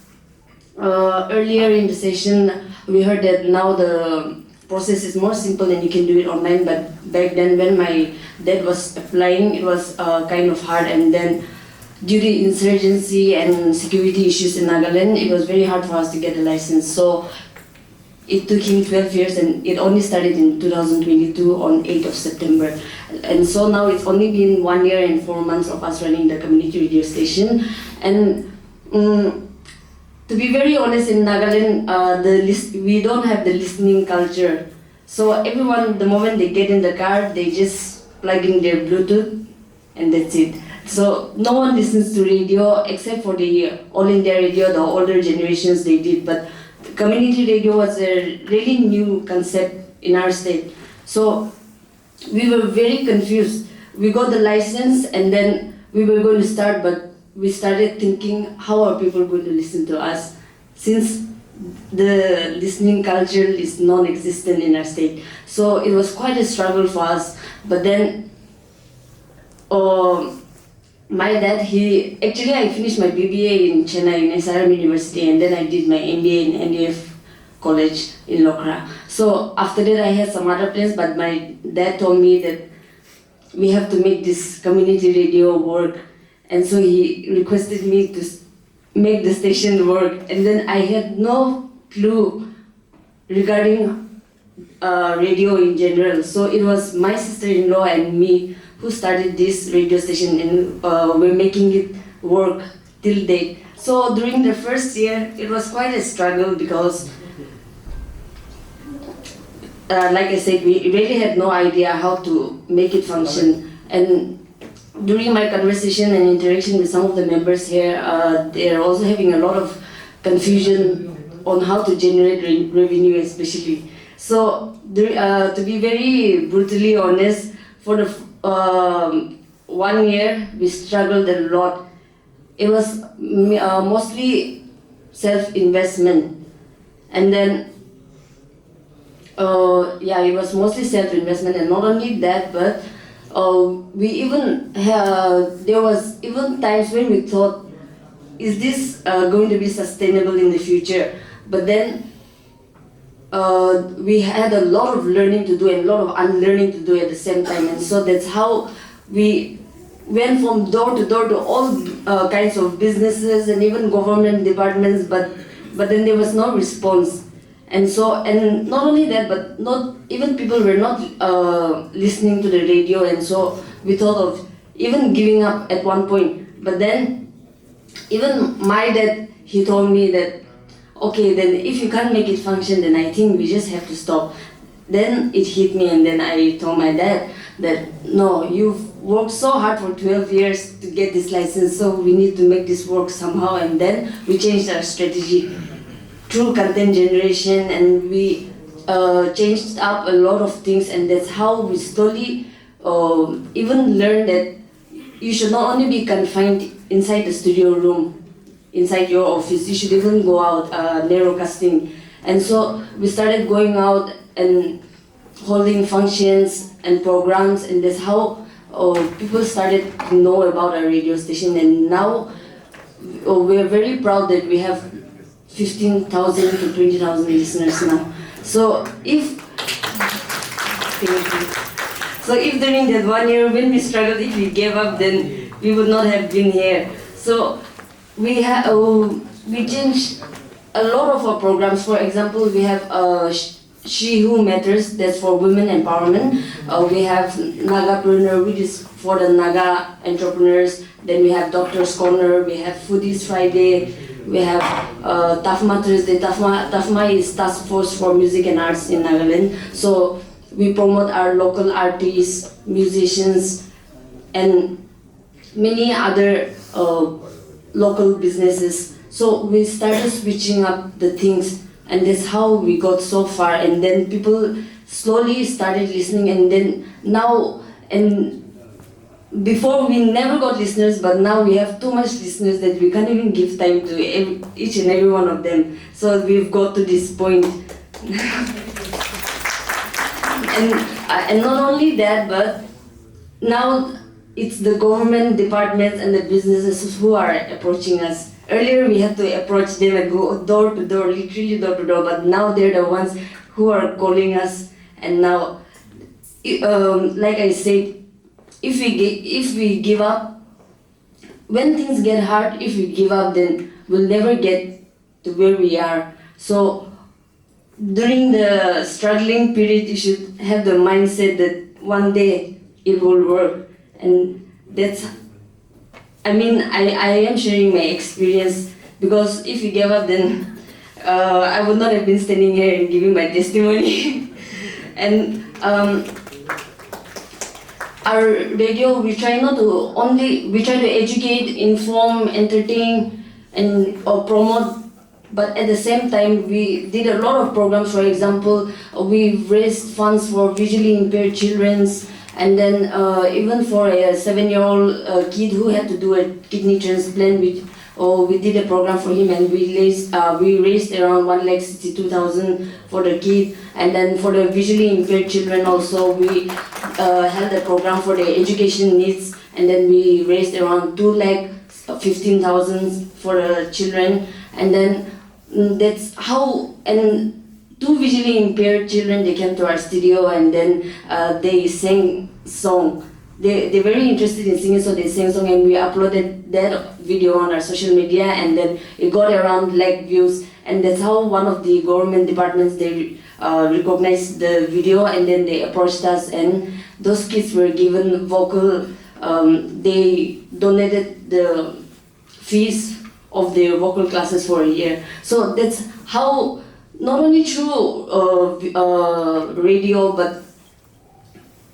earlier in the session, we heard that now the process is more simple and you can do it online, but back then when my dad was applying, it was kind of hard, and then due to insurgency and security issues in Nagaland, it was very hard for us to get a license. So it took him 12 years, and it only started in 2022 on 8th of September. And so now it's only been 1 year and 4 months of us running the community radio station. And to be very honest, in Nagaland, we don't have the listening culture. So everyone, the moment they get in the car, they just plug in their Bluetooth, and that's it. So no one listens to radio except for the All India Radio, the older generations they did. But community radio was a really new concept in our state. So we were very confused. We got the license and then we were going to start, but we started thinking, how are people going to listen to us? Since the listening culture is non-existent in our state. So it was quite a struggle for us. But then my dad, I finished my BBA in Chennai, in SRM University, and then I did my MBA in NDF College in Lokra. So after that I had some other plans, but my dad told me that we have to make this community radio work. And so he requested me to make the station work. And then I had no clue regarding radio in general. So it was my sister-in-law and me who started this radio station, and we're making it work till date. So during the first year, it was quite a struggle because, like I said, we really had no idea how to make it function. And during my conversation and interaction with some of the members here, they're also having a lot of confusion on how to generate revenue especially. So to be very brutally honest, for the 1 year, we struggled a lot. It was mostly self-investment. And then, it was mostly self-investment. And not only that, but there was even times when we thought, is this going to be sustainable in the future? But then we had a lot of learning to do and a lot of unlearning to do at the same time, and so that's how we went from door to door to all kinds of businesses and even government departments, but then there was no response. And not only that, but not even people were not listening to the radio, and so we thought of even giving up at one point. But then even my dad, he told me that, okay, then if you can't make it function, then I think we just have to stop. Then it hit me, and then I told my dad that, no, you've worked so hard for 12 years to get this license, so we need to make this work somehow. And then we changed our strategy through content generation, and we changed up a lot of things, and that's how we slowly even learned that you should not only be confined inside the studio room, inside your office, you should even go out, narrowcasting. And so we started going out and holding functions and programs, and that's how people started to know about our radio station. And now we are very proud that we have 15,000 to 20,000 listeners now. So if during that 1 year when we struggled, if we gave up, then we would not have been here. So we changed a lot of our programs. For example, we have She Who Matters, that's for women empowerment. We have Nagapreneur, which is for the Naga entrepreneurs. Then we have Doctor's Corner, we have Foodies Friday, we have Tafma Thursday. Tafma is Task Force for Music and Arts in Nagaland. So we promote our local artists, musicians, and many other local businesses. So we started switching up the things, and that's how we got so far. And then people slowly started listening, and then now, and before we never got listeners, but now we have too much listeners that we can't even give time to each and every one of them. So we've got to this point. And not only that, but now it's the government departments and the businesses who are approaching us. Earlier we had to approach them and go door to door, literally door to door, but now they're the ones who are calling us. And now, like I said, if we give up, when things get hard, if we give up, then we'll never get to where we are. So during the struggling period, you should have the mindset that one day it will work. And that's, I mean, I am sharing my experience, because if you give up, then I would not have been standing here and giving my testimony. And our radio, we try to educate, inform, entertain, or promote. But at the same time, we did a lot of programs. For example, we raised funds for visually impaired children, and then even for a 7-year-old kid who had to do a kidney transplant, we did a program for him, and we raised around 1,62,000 for the kid. And then for the visually impaired children also, we held a program for their education needs, and then we raised around 2,15,000 for the children. And then that's how, and 2 visually impaired children, they came to our studio, and then they sang song. They're very interested in singing, so they sang song, and we uploaded that video on our social media, and then it got around like views. And that's how one of the government departments, they recognized the video, and then they approached us, and those kids were given vocal, they donated the fees of their vocal classes for a year. So that's how, not only through radio, but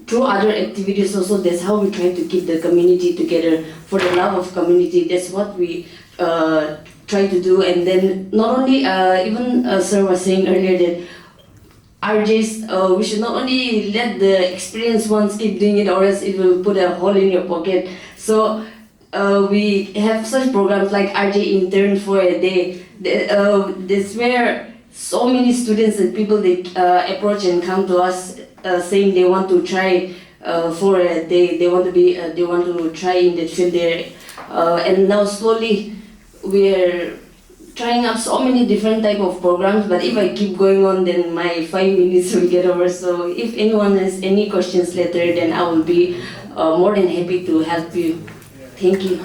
through other activities also, that's how we try to keep the community together. For the love of community, that's what we try to do. And then not only, even Sir was saying earlier that RJs, we should not only let the experienced ones keep doing it, or else it will put a hole in your pocket. So we have such programs like RJ Intern for a Day. That's where so many students and people, they approach and come to us saying they want to try for a day. They want to try in that field there. And now slowly we're trying out so many different type of programs, but if I keep going on, then my 5 minutes will get over. So if anyone has any questions later, then I will be more than happy to help you. Thank you.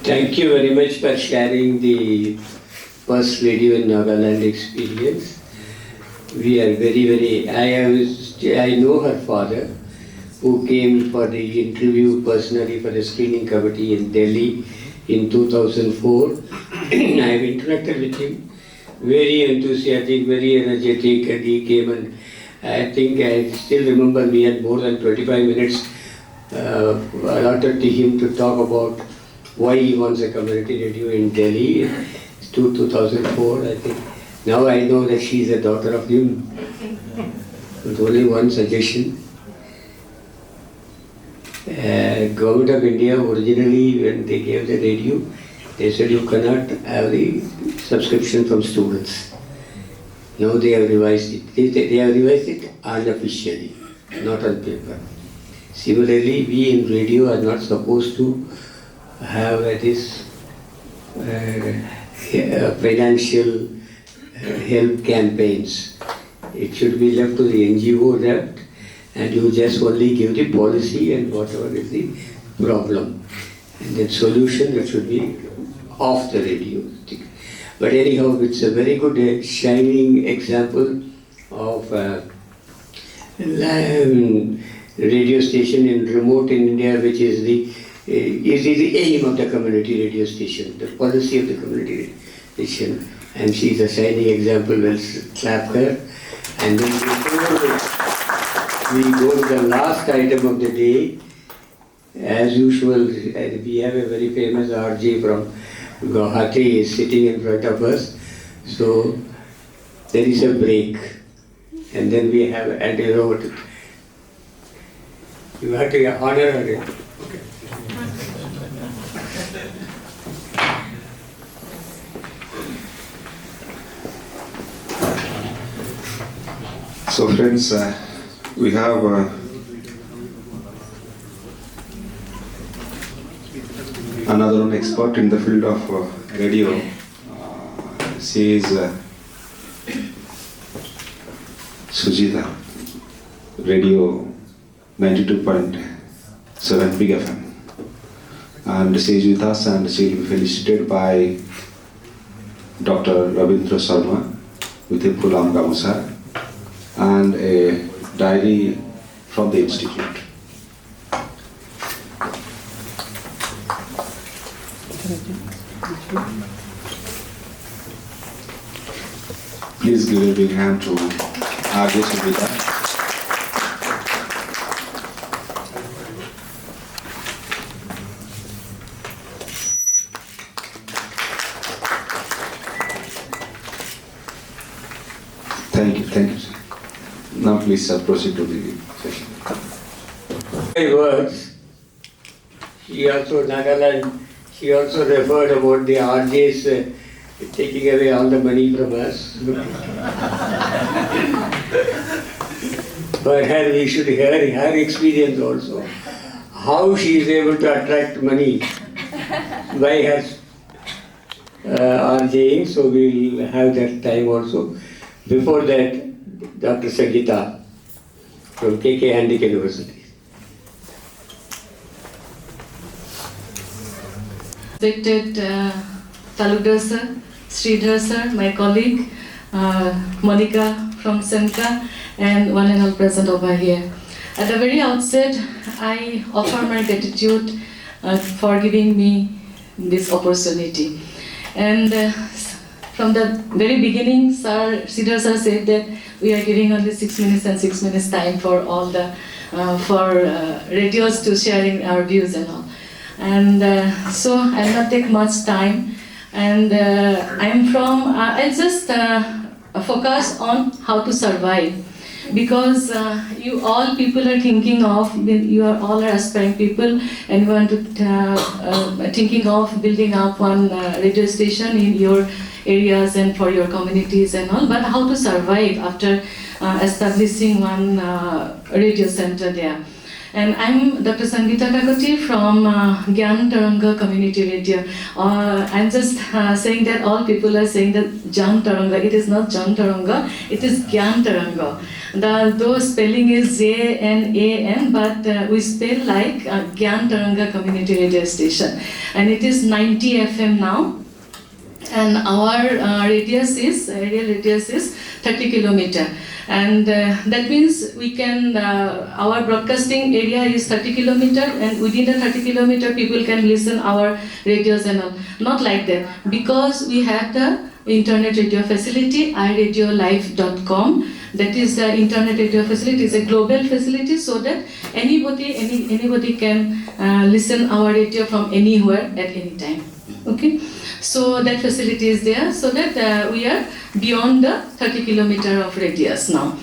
Thank you very much for sharing the first radio in Nagaland experience. We are very, I know her father, who came for the interview personally for the screening committee in Delhi in 2004. I have interacted with him, very enthusiastic, very energetic, and he came and I think I still remember we had more than 25 minutes allotted to him to talk about why he wants a community radio in Delhi to 2004, I think. Now I know that she is a daughter of him. With only one suggestion. Government of India originally, when they gave the radio, they said you cannot have the subscription from students. Now they have revised it. They have revised it unofficially, not on paper. Similarly, we in radio are not supposed to have this financial help campaigns. It should be left to the NGO left, and you just only give the policy and whatever is the problem. And then solution that should be off the radio. But anyhow, it's a very good shining example of radio station in remote India, which is the aim of the community radio station, the policy of the community radio station. And she is a shining example. We'll clap her. And then we go to the last item of the day. As usual, we have a very famous RJ from Guwahati is sitting in front of us. So there is a break. And then we have handed over to you have to honor her. Okay. So friends, we have another expert in the field of radio. She is Sujita, radio 92.7 Big FM. And she is with us and she will be felicitated by Dr. Rabindra Sharma with a Pulam Gamusa and a diary from the institute. Please give a big hand to our guest Sujita. Thank you, sir. Now please proceed to the session. Words. She also, Nagaland, she also referred about the RJs taking away all the money from us. For her, we should hear her experience also. How she is able to attract money by her RJing, so we will have that time also. Before that, Dr. Sangeeta from KK Handicap University. Respected Talukdar sir, Sridhar sir, my colleague, Monica from CEMCA, and one and all present over here. At the very outset, I offer my gratitude for giving me this opportunity. And from the very beginning, Sridhar sir said that we are giving only 6 minutes and 6 minutes time for all the radios to sharing our views and all. And so I'll not take much time. And I'll just focus on how to survive. Because you all people are thinking of, you are all aspiring people and you want to thinking of building up one radio station in your areas and for your communities and all, but how to survive after establishing one radio center there. And I'm Dr. Sangeeta Kakoti from Gyan Taranga Community Radio. I'm just saying that all people are saying that Jan Taranga. It is not Jan Taranga, it is Gyan Taranga. Though spelling is J-N-A-N, but we spell like Gyan Taranga Community Radio Station. And it is 90 FM now. And our radius is 30 kilometer. And that means we can, our broadcasting area is 30 kilometer, and within the 30 kilometer people can listen our radios and all. Not like that, because we have the internet radio facility, iradiolive.com. That is the internet radio facility. It's a global facility, so that anybody can listen our radio from anywhere at any time. Okay, so that facility is there, so that we are beyond the 30 kilometer of radius now.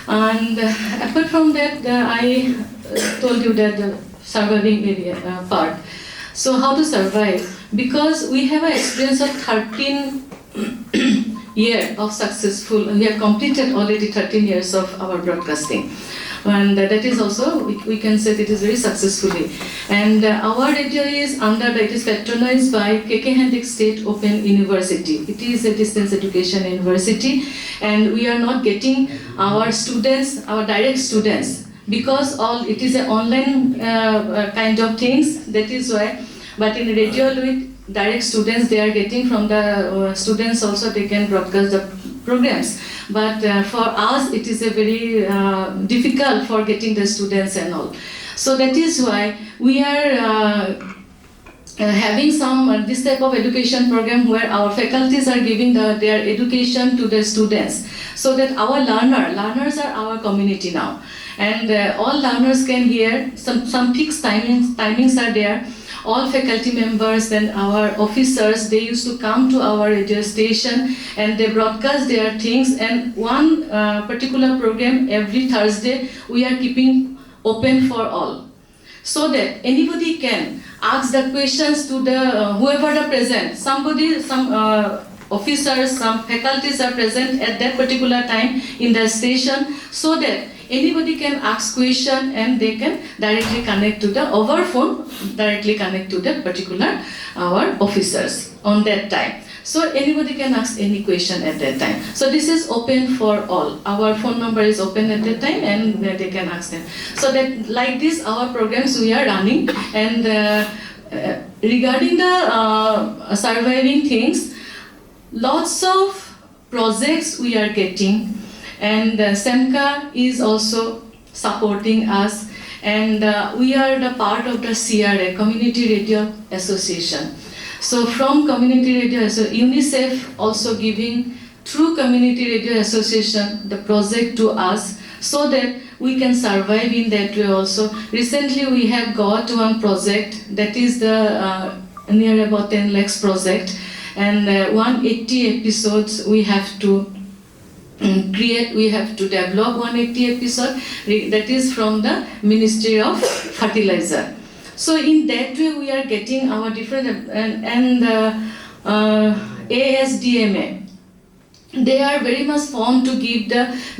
And apart from that, I told you that the surviving area part. So how to survive? Because we have an experience of 13 years of successful, we have completed already 13 years of our broadcasting. And that is also, we can say it is very successfully. And our radio is it is patronized by KK Hendricks State Open University. It is a distance education university, and we are not getting our students, our direct students, because it is an online kind of things, that is why. But in radio with direct students, they are getting from the students also, they can broadcast the programs. But for us, it is a very difficult for getting the students and all. So that is why we are having some this type of education program where our faculties are giving their education to the students, so that our learners are our community now, and all learners can hear. Some fixed timings are there. All faculty members and our officers, they used to come to our radio station and they broadcast their things. And one particular program every Thursday we are keeping open for all, so that anybody can ask the questions to the whoever are present. Some officers, some faculties are present at that particular time in the station, so that anybody can ask question and they can directly connect to over phone, directly connect to the particular our officers on that time. So anybody can ask any question at that time. So this is open for all. Our phone number is open at that time, and they can ask them. So that like this, our programs we are running. And regarding the surviving things, lots of projects we are getting. And CEMCA is also supporting us, and we are the part of the CRA, Community Radio Association. So from Community Radio, UNICEF also giving through Community Radio Association the project to us, so that we can survive in that way also. Recently we have got one project, that is the near about 10 lakhs project, and 180 episodes we have to we have to develop 180 episode, that is from the Ministry of Fertilizer. So in that way we are getting our different, and ASDMA, they are very much fond to give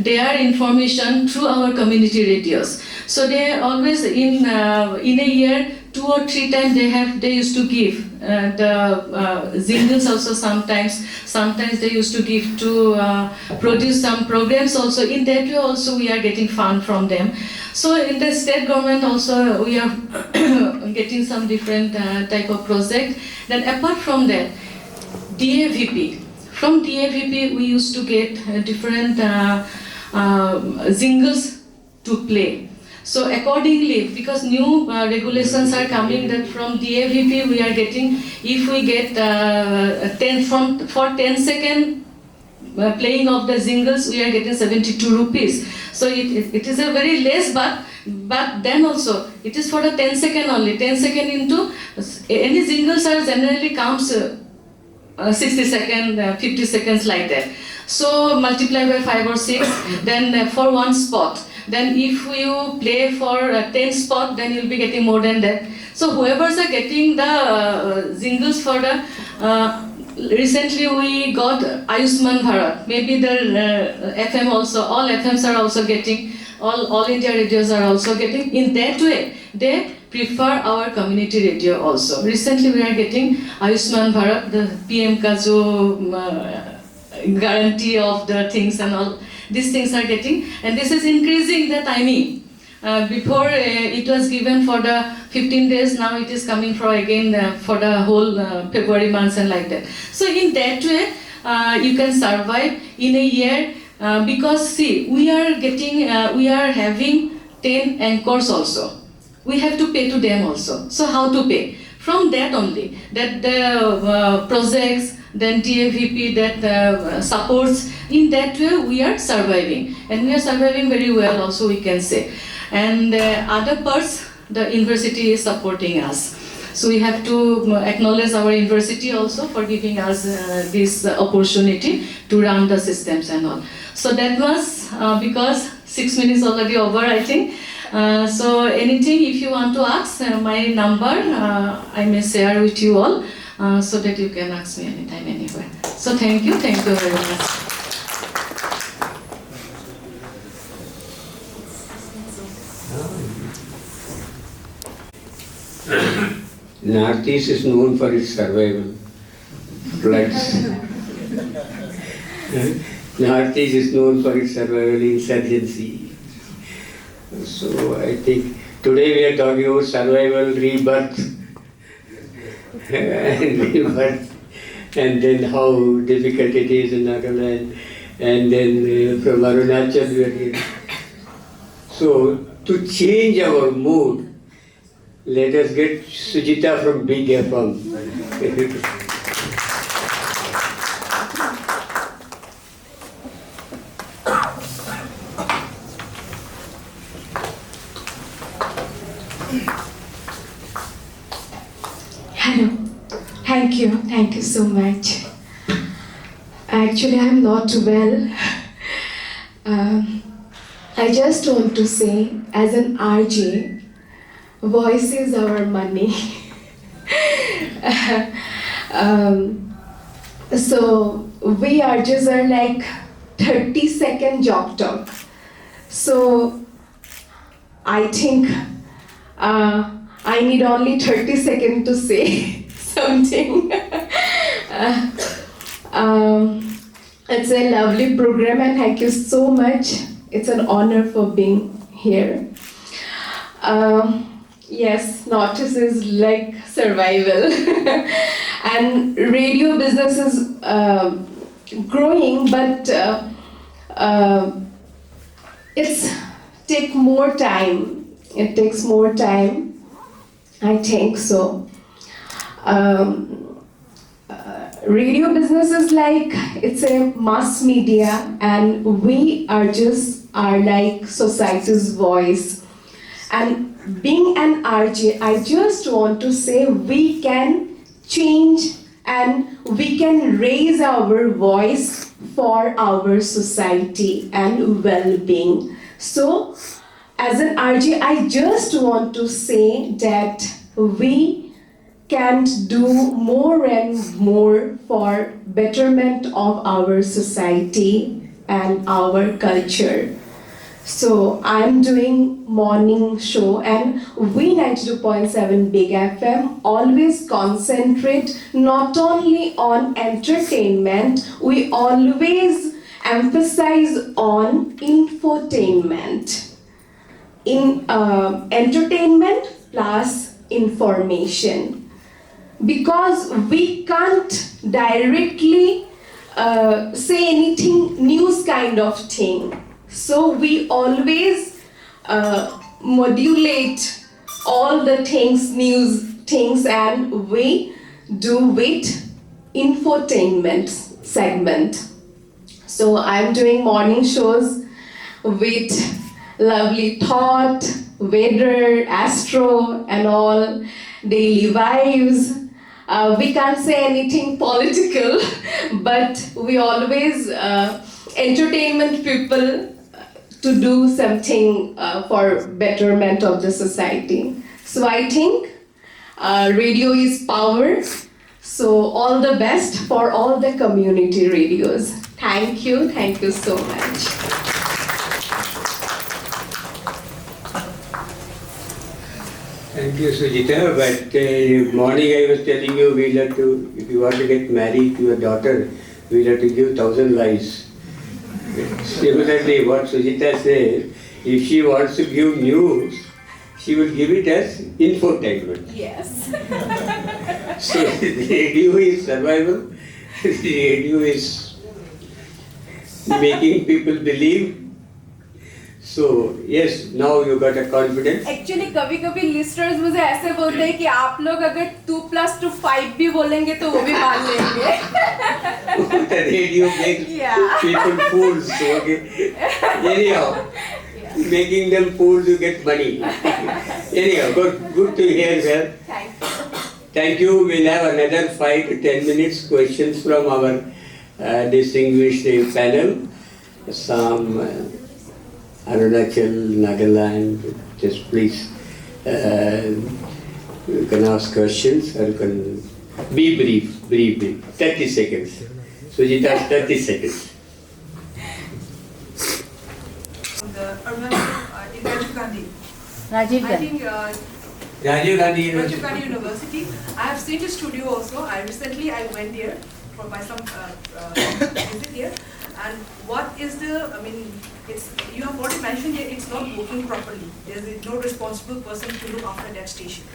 their information through our community radios. So they are always in a year 2 or 3 times they used to give the jingles also. Sometimes they used to give to produce some programs also. In that way also we are getting fund from them. So in the state government also we are getting some different type of project. Then apart from that, DAVP. From DAVP we used to get different jingles to play. So accordingly, because new regulations are coming, that from DAVP we are getting, if we get for 10-second playing of the jingles, we are getting 72 rupees. So it is a very less, but then also it is for the 10 second only. 10 second into any jingles are generally comes 60 seconds, 50 seconds like that. So multiply by 5 or 6, then for one spot. Then if you play for 10 spot, then you'll be getting more than that. So whoever's are getting the jingles for the, recently we got Ayushman Bharat. Maybe the FM also, all FMs are also getting all India radios are also getting. In that way, they prefer our community radio also. Recently, we are getting Ayushman Bharat, the PM ka jo guarantee of the things and all. These things are getting, and this is increasing the timing. Before it was given for the 15 days, now it is coming for again for the whole February months and like that. So in that way, you can survive in a year because see, we are having 10 anchors also. We have to pay to them also. So how to pay? From that only, that the projects, then TAVP that supports, in that way we are surviving. And we are surviving very well also, we can say. And other parts, the university is supporting us. So we have to acknowledge our university also for giving us this opportunity to run the systems and all. So that was because 6 minutes already over, I think. So anything if you want to ask, my number I may share with you all so that you can ask me anytime, anywhere. So thank you very much. Northeast is known for its survival. Floods. Northeast is known for its survival, insurgency. So I think today we are talking about survival, rebirth, and then how difficult it is in Nagaland, and then from Arunachal we are here. So to change our mood, let us get Sujita from Big FM. Hello. Thank you so much. Actually, I'm not well. I just want to say, as an RJ, voice is our money. So we RJs are like 30-second job talk. So I think I need only 30 seconds to say something. It's a lovely program and thank you so much. It's an honor for being here. Yes, Northeast is like survival. And radio business is growing, but it's take more time. It takes more time, I think so. Radio business is like, it's a mass media and we are like society's voice. And being an RJ, I just want to say we can change and we can raise our voice for our society and well-being. So, as an RJ, I just want to say that we can do more and more for betterment of our society and our culture. So I'm doing morning show and we 92.7 Big FM always concentrate not only on entertainment, we always emphasize on infotainment. In entertainment plus information. Because we can't directly say anything news kind of thing. So we always modulate all the things, news things, and we do with infotainment segment. So I'm doing morning shows with lovely thought, weather, astro, and all, daily vibes. We can't say anything political, but we always entertainment people to do something for betterment of the society. So I think radio is power. So all the best for all the community radios. Thank you so much. Thank you, Sujita. But morning I was telling you, we'll have to, if you want to get married to your daughter, we'll have to give 1,000 lies. Similarly, what Sujita said, if she wants to give news, she will give it as infotainment. Yes. So radio is survival, radio is making people believe. So yes, now you got a confidence. Actually कभी-कभी listeners मुझे ऐसे बोलते हैं कि आप लोग अगर 2+2=5 भी बोलेंगे तो वो भी मान लेंगे. The radio makes people fools. Okay. Anyhow, making them fools, you get money. Anyhow, good to hear that. Thank you. We'll have another 5 to 10 minutes questions from our distinguished panel. Assam, Arunachal, Nagaland. Just please, you can ask questions or you can be brief. 30 seconds. Sujita, 30 seconds. Rajiv Gandhi. Rajiv I Gandhi. think Rajiv Gandhi Rajiv Gandhi University. I have seen the studio also. Recently I went there for my some visit here. And what is the? I mean, it's you have already mentioned here. It's not working properly. There is no responsible person to look after that station.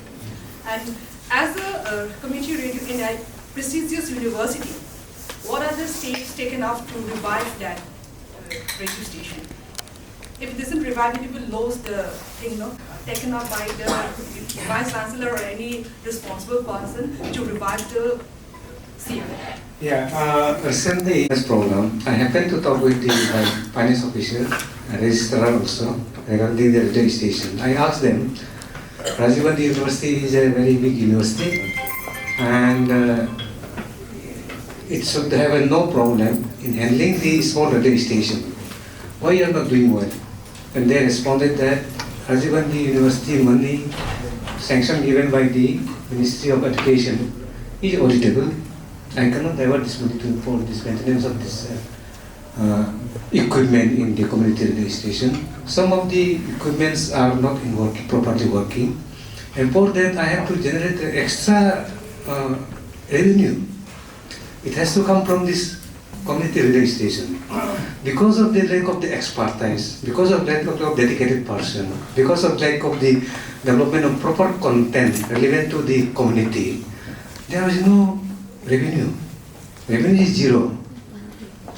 And as a community radio in a prestigious university, what are the steps taken up to revive that radio station? If it isn't revived, it will lose the thing, no? Taken up by the vice chancellor or any responsible person to revive the CEMCA. Yeah, recently in this program, I happened to talk with the finance officer, registrar also, regarding the radio station. I asked them, Rajiv Gandhi University is a very big university, and it should have no problem in handling the small radio station. Why you are not doing well? And they responded that Rajiv Gandhi University money sanction given by the Ministry of Education is auditable. I cannot divert this money for this maintenance of this equipment in the community radio station. Some of the equipments are not properly working, and for that I have to generate extra revenue. It has to come from this community radio station. Because of the lack of the expertise, because of lack of dedicated person, because of lack of the development of proper content relevant to the community, there is no revenue. Revenue is zero.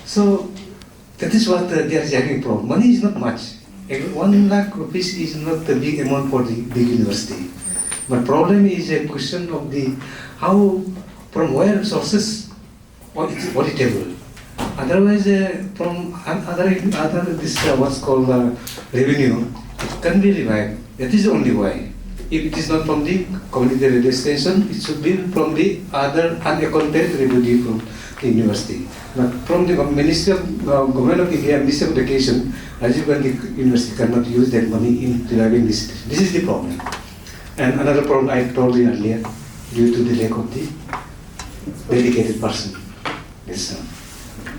So that is what they are having problem. Money is not much. 1 lakh rupees is not a big amount for the big university. But problem is a question of the how, from where sources, what is auditable. Otherwise, from other this what's called revenue, it can be revived. That is the only way. If it is not from the community radio station, it should be from the other unaccounted revenue from the university. But from the Ministry of Government of India, Ministry of Education, Rajiv Gandhi University cannot use that money in reviving this. This is the problem. And another problem I told you earlier, due to the lack of the dedicated person. Yes, sir.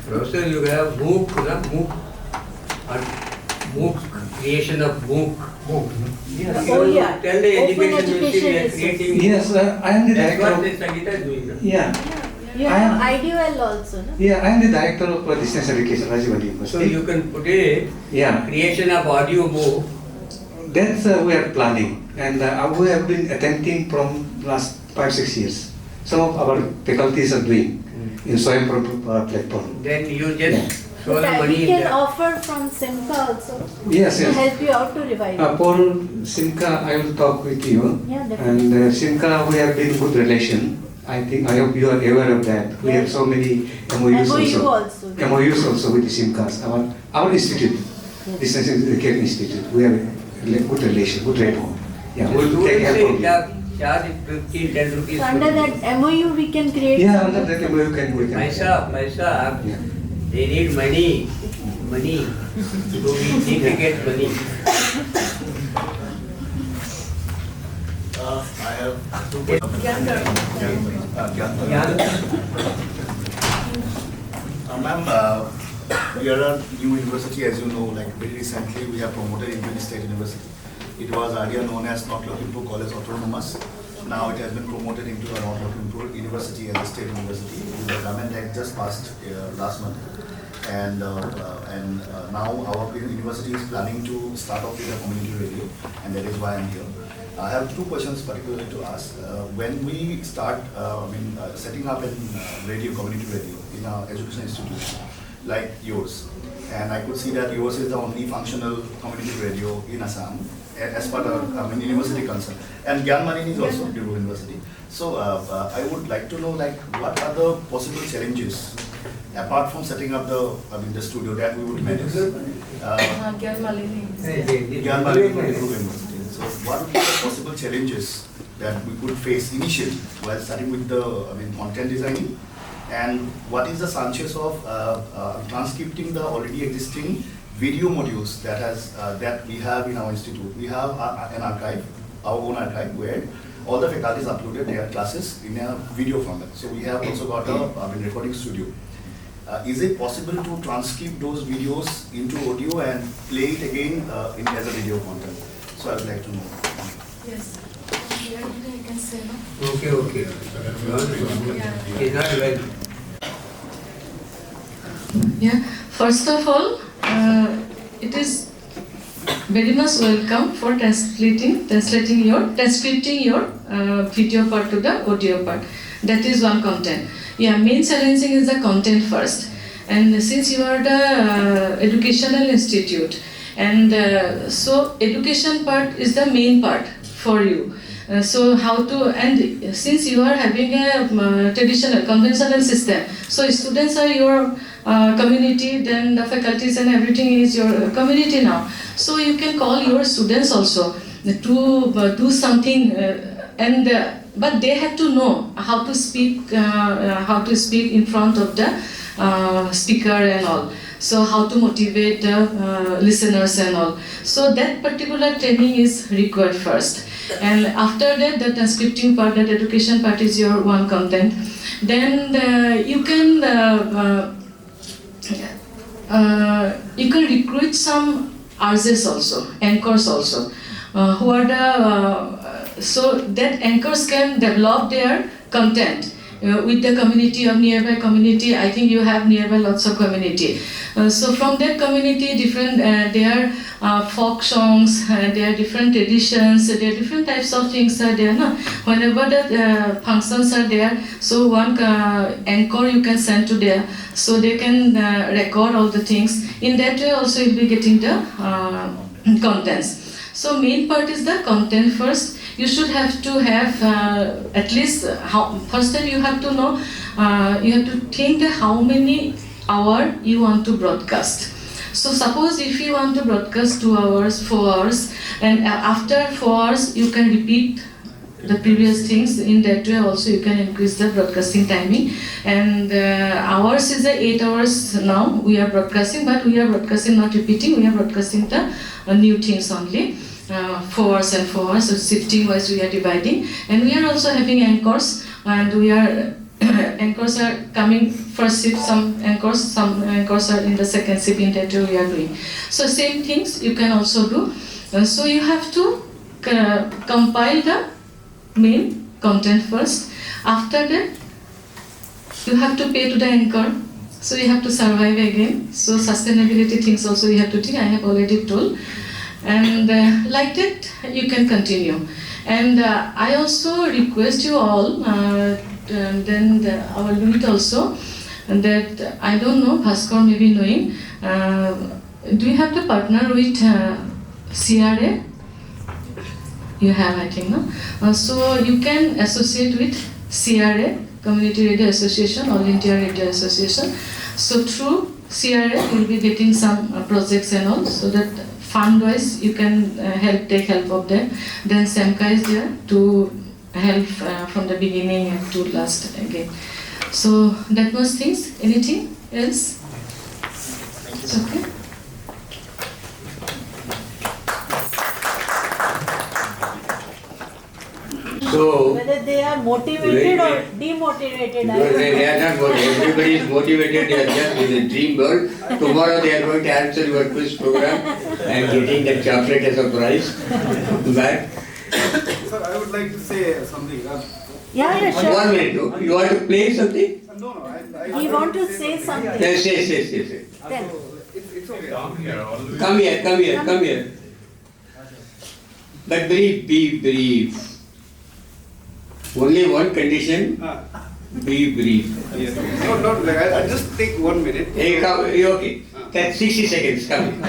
Professor, you have MOOC, creation of MOOC. Yes. Oh, yeah. Tell the Open education ministry we are education creating. Yes, I am the That's director. what the Sangeeta is doing. Yeah. You have IDOL also, no? Yeah, I am the director of distance education, Rajiv Gandhi University. So you can put it, creation of audio MOOC. That's we are planning, and we have been attempting from last 5-6 years. Some of our faculties are doing in SWAYAM platform. Then you just show the But money we in can there. offer from CEMCA also. Yes, To yes. help you out to revive it. For CEMCA, I will talk with you. Yeah, definitely. And CEMCA, we have been good relation. I hope you are aware of that. We have so many MOUs also. MOUs also with the CEMCAs. Our institute, Distance Education Institute, we have a good relation, good rapport. Yeah, we will take help from you. Charge 10 rupees. So under that MOU we can create. Yeah, under that MOU we can. Paisa. They need money. So we need to get money. I have two Ma'am, we are a new university, as you know. Like very recently, we have promoted Indian State University. It was earlier known as North Lakhimpur College Autonomous. Now it has been promoted into a North Lakhimpur University as a state university. The government act just passed last month, and now our university is planning to start off with a community radio, and that is why I'm here. I have two questions particularly to ask. When we start setting up a radio, community radio in our education institution like yours, and I could see that yours is the only functional community radio in Assam as part of university concern, and Gyanmarin is also Diru University. So I would like to know what are the possible challenges apart from setting up the studio that we would manage. Gyanmarin University. So what would be the possible challenges that we could face initially while starting with the content designing, and what is the chances of transcripting the already existing video modules that we have in our institute? We have an archive, our own archive, where all the faculties uploaded their classes in a video format. So we have also got a recording studio. Is it possible to transcribe those videos into audio and play it again as a video content? So I would like to know. Yes. I can say no. Okay. Yeah. First of all, it is very much welcome for transcripting your video part to the audio part. That is one content. Yeah, main challenging is the content first. And since you are the educational institute, and so education part is the main part for you. So how to, and since you are having a traditional, conventional system, so students are your community, then the faculties and everything is your community now. So you can call your students also to do something, but they have to know how to speak in front of the speaker and all. So how to motivate the listeners and all. So that particular training is required first. And after that, the transcripting part, that education part is your one content. Then you can recruit some RJs also, anchors also, who are the, so that anchors can develop their content with the community of nearby community. I think you have nearby lots of community. So from that community, different there are folk songs, there are different traditions, there are different types of things are there. No? Whenever the functions are there, so one anchor you can send to there, so they can record all the things. In that way also you'll be getting the contents. So main part is the content first. You should have to have at least first time you have to know, you have to think how many hours you want to broadcast. So suppose if you want to broadcast 2 hours, 4 hours, and after 4 hours you can repeat the previous things. In that way also you can increase the broadcasting timing. And ours is 8 hours now we are broadcasting, but we are broadcasting not repeating, we are broadcasting the new things only. 4 hours and 4 hours, so shifting wise we are dividing, and we are also having anchors, and we are anchors are coming first shift, some anchors are in the second shift. In that way we are doing. So same things you can also do. So you have to compile the main content first. After that you have to pay to the anchor, so you have to survive again. So sustainability things also you have to think, I have already told. And like that you can continue. And I also request you all, then our Louis also, that I don't know, Bhaskar may be knowing, do you have to partner with CRA? You have, I think, no? So you can associate with CRA, Community Radio Association, All India Radio Association. So through CRA you will be getting some projects and all, so that fund-wise you can take help of them. Then CEMCA is there to help from the beginning and to last again. So that was things. Anything else? It's okay. So whether they are motivated or demotivated. no, they are not motivated. Everybody is motivated. They are just in a dream world. Tomorrow they are going to answer your quiz program and getting the chocolate as a prize. But sir, I would like to say something. Yeah, sure. 1 minute. You want to play something? No, He want to say something. Yes. Then. It's okay. Come here. But be brief. Only one condition. Be brief. Yes. No, not like I'll just take 1 minute. Hey, come. Okay. That's 60 seconds. Come.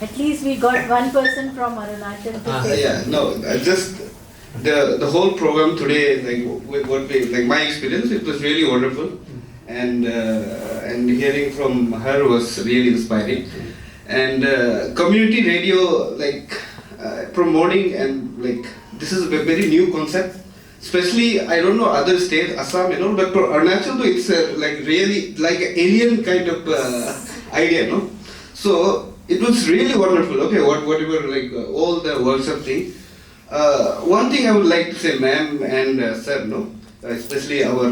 At least we got one person from Arunachal to say. Yeah, no, just the whole program today, like my experience, it was really wonderful, and hearing from her was really inspiring, and community radio, promoting, and this is a very new concept. Especially, I don't know other states, Assam, but for Arunachal, it's really like an alien kind of idea, no? So it was really wonderful. Okay, whatever, all the workshop thing. One thing I would like to say, ma'am and sir, no, especially our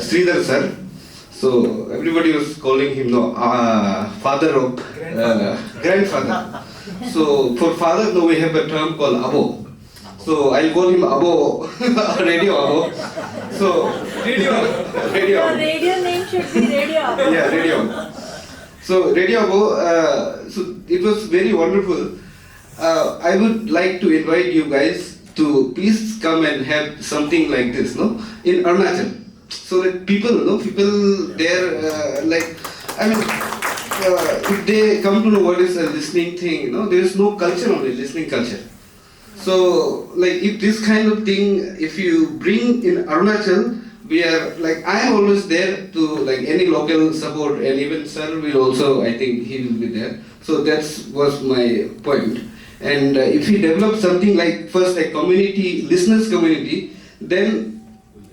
Sridhar sir. So everybody was calling him father of grandfather. So for father, no, we have a term called abo. So I'll call him abo, radio abo. So radio. Your radio name should be Radio Abo. Yeah, radio. So Radio Abo, so it was very wonderful. I would like to invite you guys to please come and have something like this, no, in Arunachal, so that people there, if they come to know what is a listening thing, there is no culture only, listening culture. So if this kind of thing, if you bring in Arunachal, we are I am always there to any local support, and even sir will also, I think he will be there. So that was my point. And if we develop something first a community, listeners community, then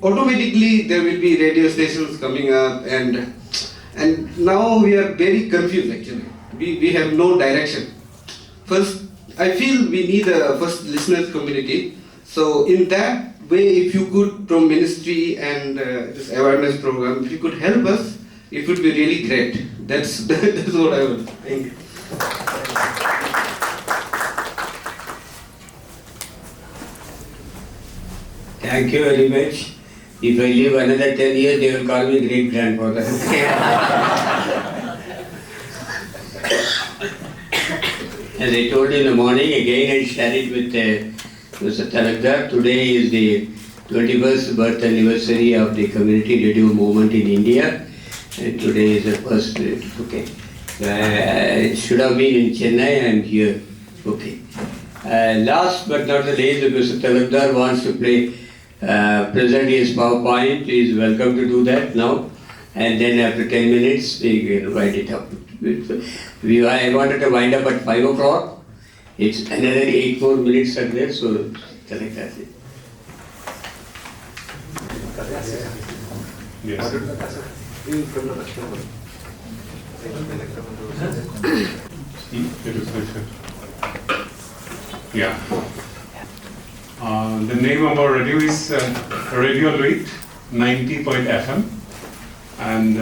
automatically there will be radio stations coming up, and now we are very confused actually. We have no direction. First, I feel we need a first listeners community. So in that way, if you could, from ministry and this awareness program, if you could help us, it would be really great. That's what I would think. Thank you very much. If I live another 10 years, they will call me great grandfather. As I told you in the morning, again I shared with Mr. Talakdar. Today is the 21st birth anniversary of the community radio movement in India, and today is the first. Okay, it should have been in Chennai. I am here. Okay. Last but not the least, Mr. Talakdar wants to present his PowerPoint. He is welcome to do that now, and then after 10 minutes we can write it up. I wanted to wind up at 5 o'clock. It's another 8 more minutes are there, so select that. Yes. Yeah. The name of our radio is Radio Luit 90.FM, and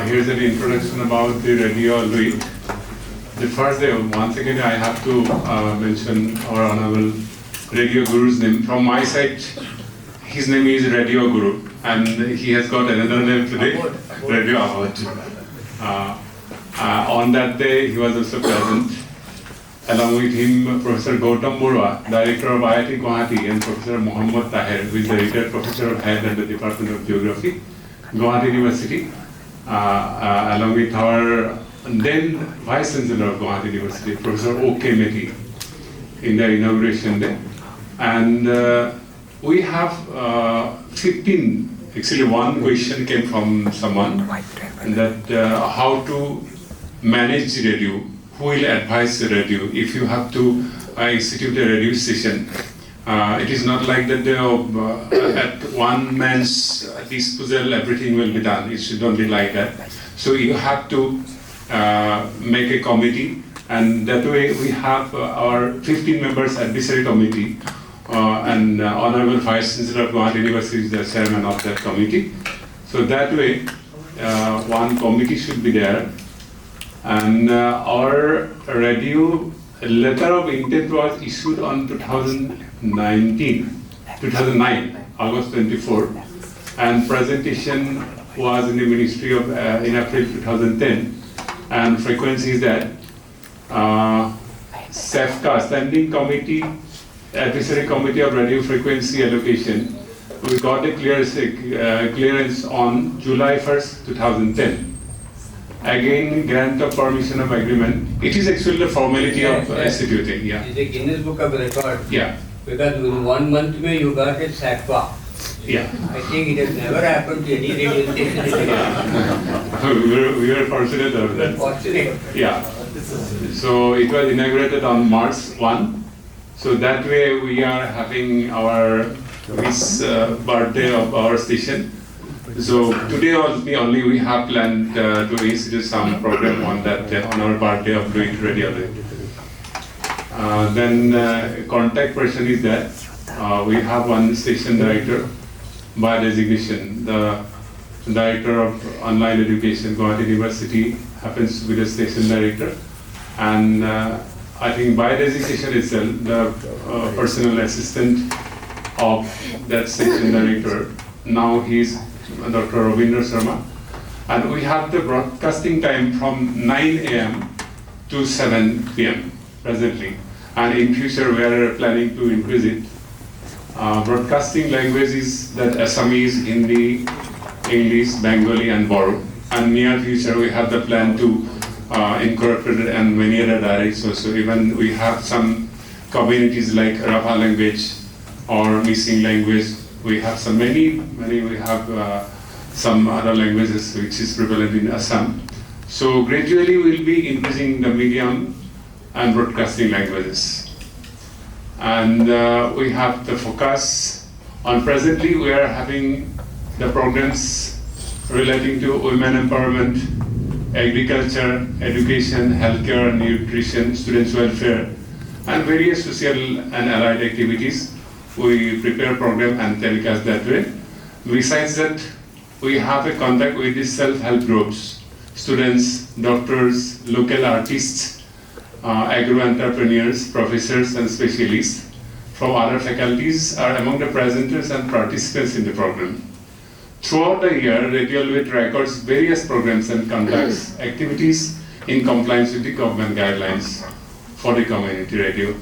here's an introduction about the Radio Luit. The first day, once again, I have to mention our honorable Radio Guru's name. From my side, his name is Radio Guru, and he has got another name today, Radio Awad. On that day, he was also present. Along with him, Professor Gautam Murwa, Director of IIT Guwahati, and Professor Muhammad Tahir, who is the retired Professor of Head at the Department of Geography, Guwahati University, along with our then Vice Chancellor of Guwahati University, Professor O.K. Meki, in the inauguration day. And we have 15, actually one question came from someone, that how to manage radio. Who will advise the radio if you have to institute a radio station? It is not like that at one man's disposal everything will be done. It should not be like that. So you have to make a committee And that way we have our 15 members advisory committee, and Honorable Vice Chancellor of Guwahati University is the chairman of that committee. So that way, one committee should be there. And our radio letter of intent was issued on 2009, August 24, and presentation was in the Ministry of in April 2010. And frequency is that CEMCA, Standing Committee, Advisory Committee of Radio Frequency Allocation, we got a clearance on July 1st, 2010. Again, grant of permission of agreement. It is actually the formality of instituting. Yeah. It's a Guinness Book of Record. Yeah. Because in 1 month you got a SACPA. Yeah. I think it has never happened to any radio station. we were fortunate of that. Fortunate. Yeah. So it was inaugurated on March 1. So that way we are having our this birthday of our station. So today only we have planned to institute some program on that on our birthday of doing radio. Then contact person is that we have one station director by designation. The director of online education, Guwahati University, happens to be the station director, and I think by designation itself, the personal assistant of that station director. Now he's Dr. Ravindra Sharma, and we have the broadcasting time from 9 a.m. to 7 p.m. presently, and in future we are planning to increase it. Broadcasting languages that Assamese, Hindi, English, Bengali, and Boro. And near future we have the plan to incorporate it and many other dialects also. Even we have some communities like Rafa language or missing language. We have some many we have some other languages which is prevalent in Assam. So gradually we'll be increasing the medium and broadcasting languages. And we have the focus on presently we are having the programs relating to women empowerment, agriculture, education, healthcare, nutrition, students' welfare, and various social and allied activities. We prepare program and telecast that way. Besides that, we have a contact with the self-help groups, students, doctors, local artists, agro-entrepreneurs, professors and specialists from other faculties are among the presenters and participants in the program. Throughout the year, Radio Elevate records various programs and conducts activities in compliance with the government guidelines for the community radio.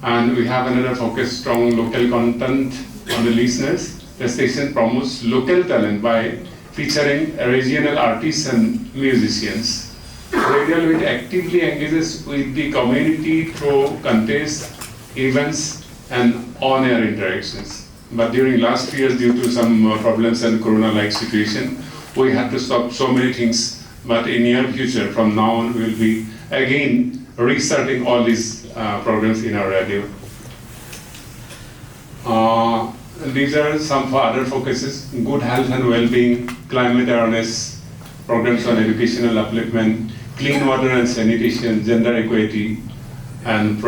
And we have another focus, strong local content on the listeners. The station promotes local talent by featuring regional artists and musicians. Radio Elevate actively engages with the community through contests, events, and on-air interactions. But during last years, due to some problems and corona-like situation, we had to stop so many things. But in near future, from now on, we will be again restarting all these programs in our radio. These are some other focuses: good health and well-being, climate awareness, programs on educational upliftment, clean water and sanitation, gender equity, and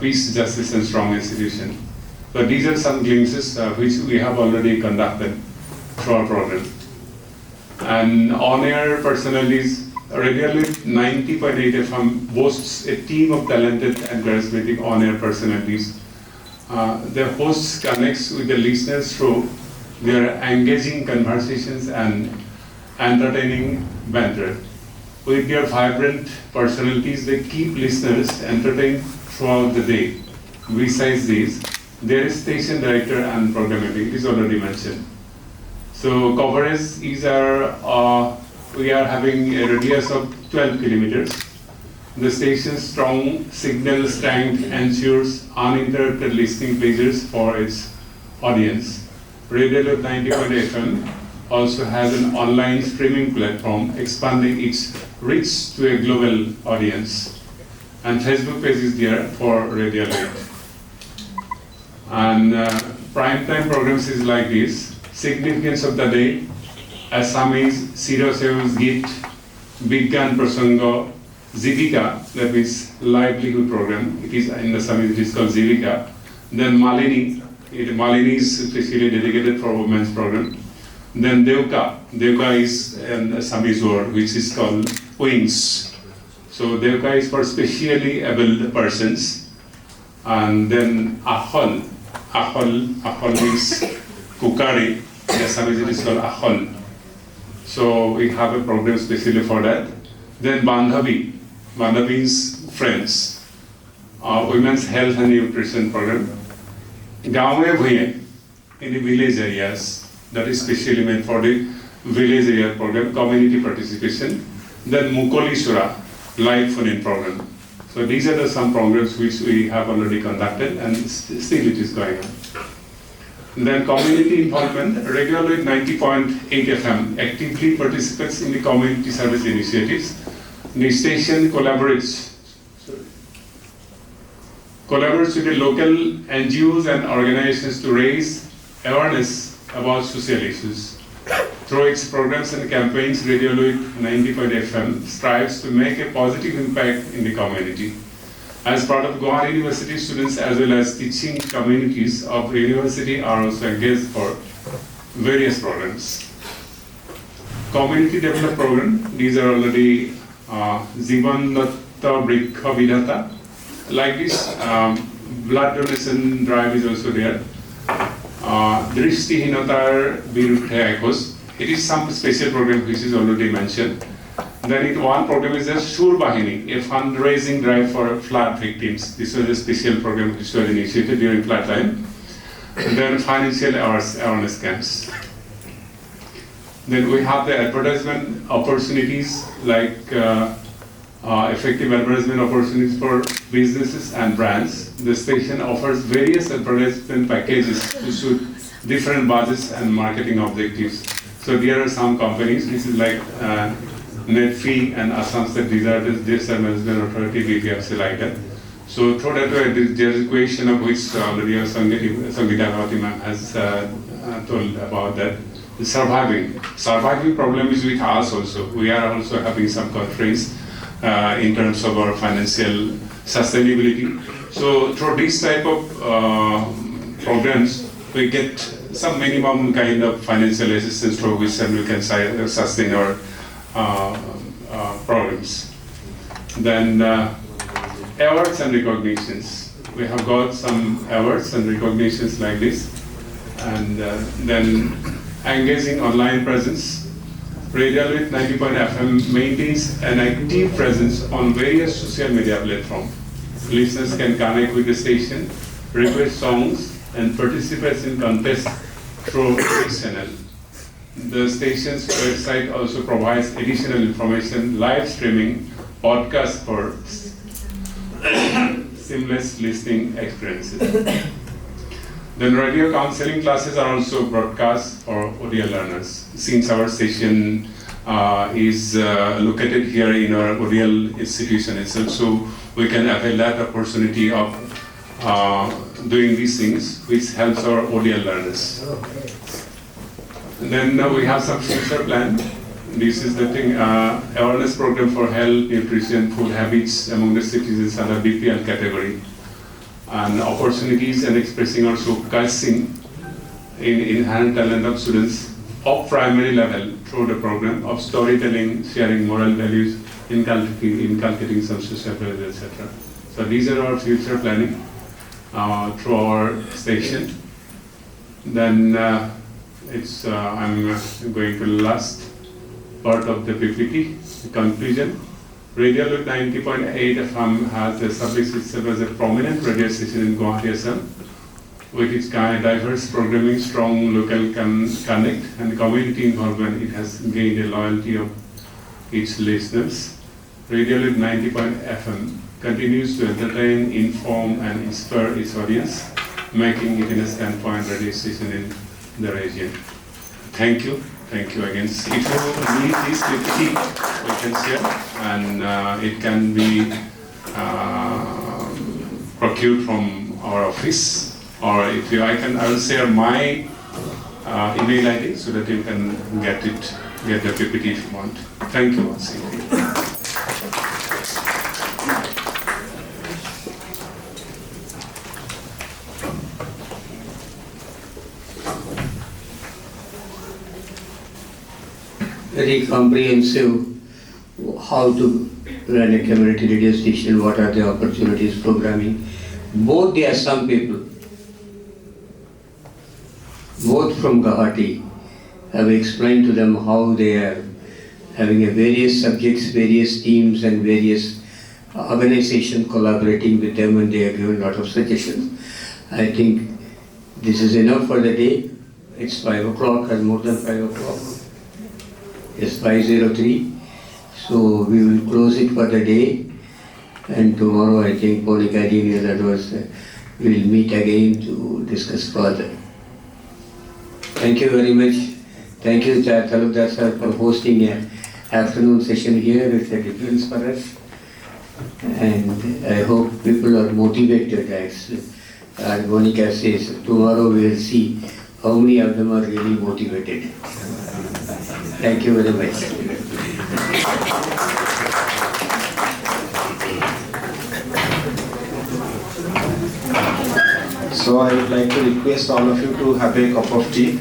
peace, justice, and strong institution. So these are some glimpses which we have already conducted through our program. And on-air personalities, Radio Elevate 90.8 FM boasts a team of talented and charismatic on-air personalities. The hosts connects with the listeners through their engaging conversations and entertaining banter. With their vibrant personalities, they keep listeners entertained throughout the day. Besides this, there is station director and program editor, it is already mentioned. So coverage is we are having a radius of 12 kilometers. The station's strong signal strength ensures uninterrupted listening pleasures for its audience. Radio Elevate 90.8 FM also has an online streaming platform expanding its reach to a global audience. And Facebook page is there for Radio Elevate. And prime-time programs is like this: significance of the day, Assamese Siro Seus Git, Bigyan Prasango, Zivika, that means livelihood program. It is in Assam, it is called Zivika. Then Malini, Malini is especially dedicated for women's program. Then Devka, Devka is an Assamese word which is called wings. So Devka is for specially able persons. And then Ahol, Ahol means Kukari, in Assamese it is called Ahol. So we have a program specially for that. Then Bandhavi, Bandhavi means friends. Women's health and nutrition program. Gawe Bhuye, in the village areas, that is specially meant for the village area program, community participation. Then Mukoli Sura, live phone-in program. So these are some programs which we have already conducted and still it is going on. And then community involvement, regularly 90.8 FM actively participates in the community service initiatives. The station collaborates with the local NGOs and organizations to raise awareness about social issues. Through its programs and campaigns, Radio Luit 90.8 FM strives to make a positive impact in the community. As part of Guwahati University, students as well as teaching communities of the university are also engaged for various programs. Community development program, these are already Jivan Datta Brikha Vidhata. Like this, blood donation drive is also there. Drishti-hinatar Biruthe Ekos. It is some special program which is already mentioned. Then one program is a Shur Bahini, a fundraising drive for flood victims. This was a special program which was initiated during flood time. And then financial awareness camps. Then we have the advertisement opportunities like effective advertisement opportunities for businesses and brands. The station offers various advertisement packages to suit different budgets and marketing objectives. So there are some companies, this is like Netfee and Assam State Disaster Management Authority, BPFC like that. So through that way, there is a question of which already Sangeeta Guwahati ma'am has told about that. Surviving problem is with us also. We are also having some constraints in terms of our financial sustainability. So through this type of programs, we get some minimum kind of financial assistance for which we can sustain our programs. Then awards and recognitions. We have got some awards and recognitions like this. And then engaging online presence. Radio Luit 90.8 FM maintains an active presence on various social media platforms. Listeners can connect with the station, request songs, and participate in contests through this channel. The station's website also provides additional information, live streaming, podcasts for seamless listening experiences. Then radio counseling classes are also broadcast for ODL learners. Since our station is located here in our ODL institution itself, so we can avail that opportunity of doing these things, which helps our ODL learners. And then we have some future plan. This is the thing, awareness program for health, nutrition, food habits among the citizens under BPL category. And opportunities and expressing or showcasing in inherent talent of students of primary level through the program of storytelling, sharing moral values, inculcating some social values, etc. So these are our future planning through our station. Then I'm going to the last part of the PPT, the conclusion. Radio Luit 90.8 FM has established itself as a prominent radio station in Guwahati, Assam. With its diverse programming, strong local connect, and community involvement, it has gained the loyalty of its listeners. Radio Luit 90.8 FM continues to entertain, inform, and inspire its audience, making it a standpoint radio station in the region. Thank you. Thank you again. If you need this PPT, we can share, and it can be procured from our office, or if you, I will share my email ID so that you can get the PPT if you want. Thank you once again. very comprehensive how to run a community radio station, what are the opportunities, programming. Both the Assam people, both from Guwahati, have explained to them how they are having a various subjects, various teams and various organizations collaborating with them, and they have given a lot of suggestions. I think this is enough for the day. It's 5 o'clock and more than 5 o'clock. It's 5:03. So we will close it for the day. And tomorrow I think Monica and the others will meet again to discuss further. Thank you very much. Thank you, Talukdar sir, for hosting an afternoon session here. It's a difference for us. And I hope people are motivated, as Monica says. Tomorrow we will see how many of them are really motivated. Thank you very much. So I would like to request all of you to have a cup of tea.